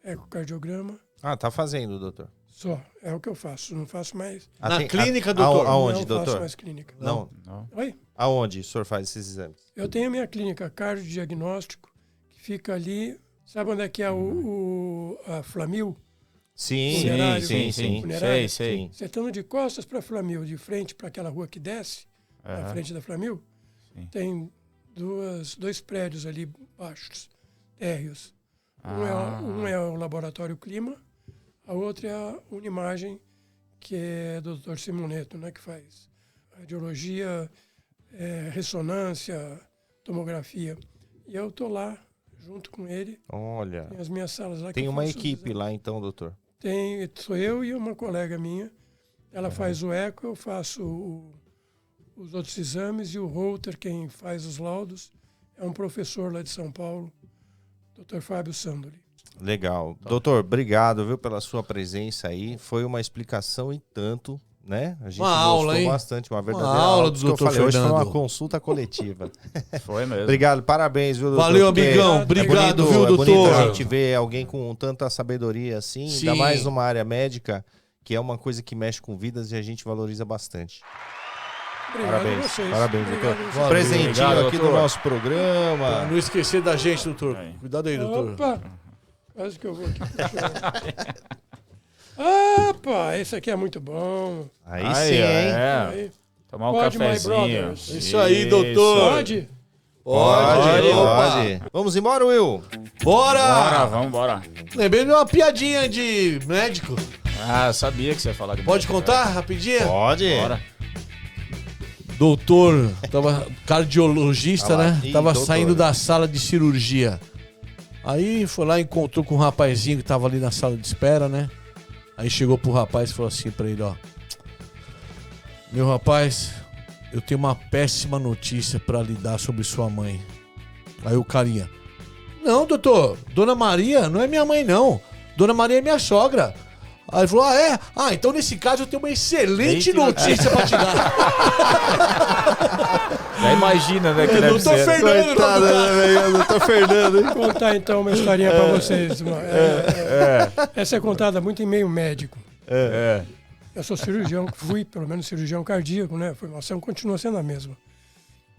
ecocardiograma. Tá fazendo, doutor. Só. É o que eu faço. Não faço mais. Na clínica, doutor? Aonde, não doutor? faço mais clínica. Não. Oi? Aonde o senhor faz esses exames? Eu tenho a minha clínica cardiodiagnóstico, que fica ali. Sabe onde é que é a Flamil? Sim, Funerário, sim. funerário. Sei. Você estando de costas para a Flamil, de frente para aquela rua que desce, na frente da Flamil, Sim. tem dois prédios ali baixos, térreos. Um é o Laboratório Clima, a outra é a Unimagem, que é do Dr. Simoneto, né, que faz radiologia, ressonância, tomografia. E eu estou lá, junto com ele. Olha. Tem as minhas salas lá. Tem que eu uma faço os equipe exames. lá então, doutor? Sou eu e uma colega minha. Ela faz o eco, eu faço os outros exames, e o Holter, quem faz os laudos, é um professor lá de São Paulo, Dr. Fábio Sandoli. Legal. Doutor, obrigado, viu, pela sua presença aí. Foi uma explicação e tanto, né? A gente Uma aula, gostou hein? bastante, uma verdadeira aula do Por isso que eu Dr. falei, hoje foi uma Fernando. consulta coletiva. Foi mesmo. Obrigado, parabéns, viu, doutor? Valeu, Porque amigão. é Obrigado, bonito, viu, é bonito doutor? a gente ver alguém com tanta sabedoria assim, Sim. ainda mais numa área médica, que é uma coisa que mexe com vidas e a gente valoriza bastante. Obrigado Parabéns, a vocês. parabéns, Obrigado doutor. a vocês. Valeu. Presentinho Obrigado, aqui doutor. do nosso programa. Pra não esquecer da gente, doutor. Aí. Cuidado aí, doutor. Opa! Quase que eu vou aqui. Opa! Esse aqui é muito bom. Aí, Aí, sim, hein? Aí. Tomar um Pode, my cafezinho. brothers. Isso aí, doutor. Pode? Pode, Opa. pode. Vamos embora, Will? Bora! Vamos embora. Lembrei de uma piadinha de médico. Ah, eu sabia que você ia falar de Pode médico. contar rapidinho? Pode. Bora. Doutor, cardiologista, Ah lá. né? Ih, Tava doutor. saindo da sala de cirurgia. Aí foi lá, encontrou com um rapazinho que tava ali na sala de espera, né? Aí chegou pro rapaz e falou assim pra ele, ó. Meu rapaz, eu tenho uma péssima notícia pra lhe dar sobre sua mãe. Aí o carinha, não, doutor, Dona Maria não é minha mãe, não. Dona Maria é minha sogra. Aí ele falou, ah, é? Ah, então nesse caso eu tenho uma excelente notícia pra te dar. Já imagina, né, que deve ser. Fernando, Coitado, né, velho? Doutor Fernando, hein? Vou contar então uma historinha para vocês. Essa é contada muito em meio médico. Eu sou cirurgião, fui pelo menos cirurgião cardíaco, né? A formação continua sendo a mesma.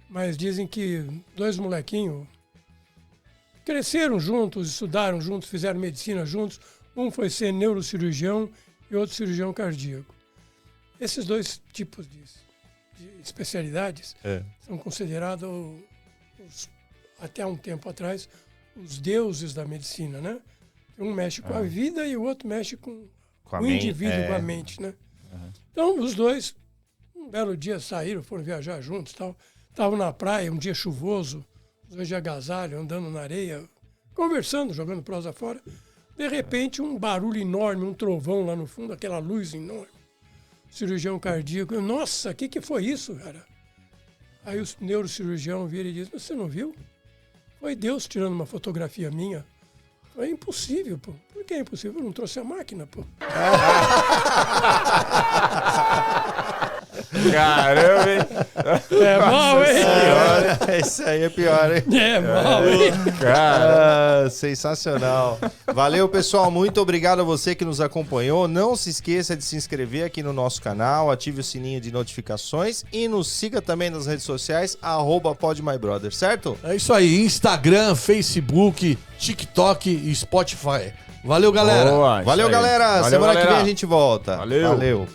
Mas dizem que 2 molequinhos cresceram juntos, estudaram juntos, fizeram medicina juntos. Um foi ser neurocirurgião e outro cirurgião cardíaco. Esses 2 tipos de especialidades são considerados, até um tempo atrás, os deuses da medicina, né? Um mexe com a vida e o outro mexe com o indivíduo, com a mente, né? Então, os 2, um belo dia saíram, foram viajar juntos, estavam na praia, um dia chuvoso, os 2 de agasalho, andando na areia, conversando, jogando prosa fora. De repente, um barulho enorme, um trovão lá no fundo, aquela luz enorme. Cirurgião cardíaco, nossa, o que foi isso, cara? Aí o neurocirurgião vira e diz, você não viu? Foi Deus tirando uma fotografia minha. É impossível, pô. Por que é impossível? Eu não trouxe a máquina, pô. Caramba, hein? É mal, hein? Isso aí é pior, hein? É mal, hein? Cara, sensacional. Valeu, pessoal. Muito obrigado a você que nos acompanhou. Não se esqueça de se inscrever aqui no nosso canal, ative o sininho de notificações e nos siga também nas redes sociais, @PodMyBrother, certo? É isso aí, Instagram, Facebook, TikTok e Spotify. Valeu, galera. Boa, Valeu, isso aí. galera. Valeu, Semana que galera. vem a gente volta. Valeu. Valeu.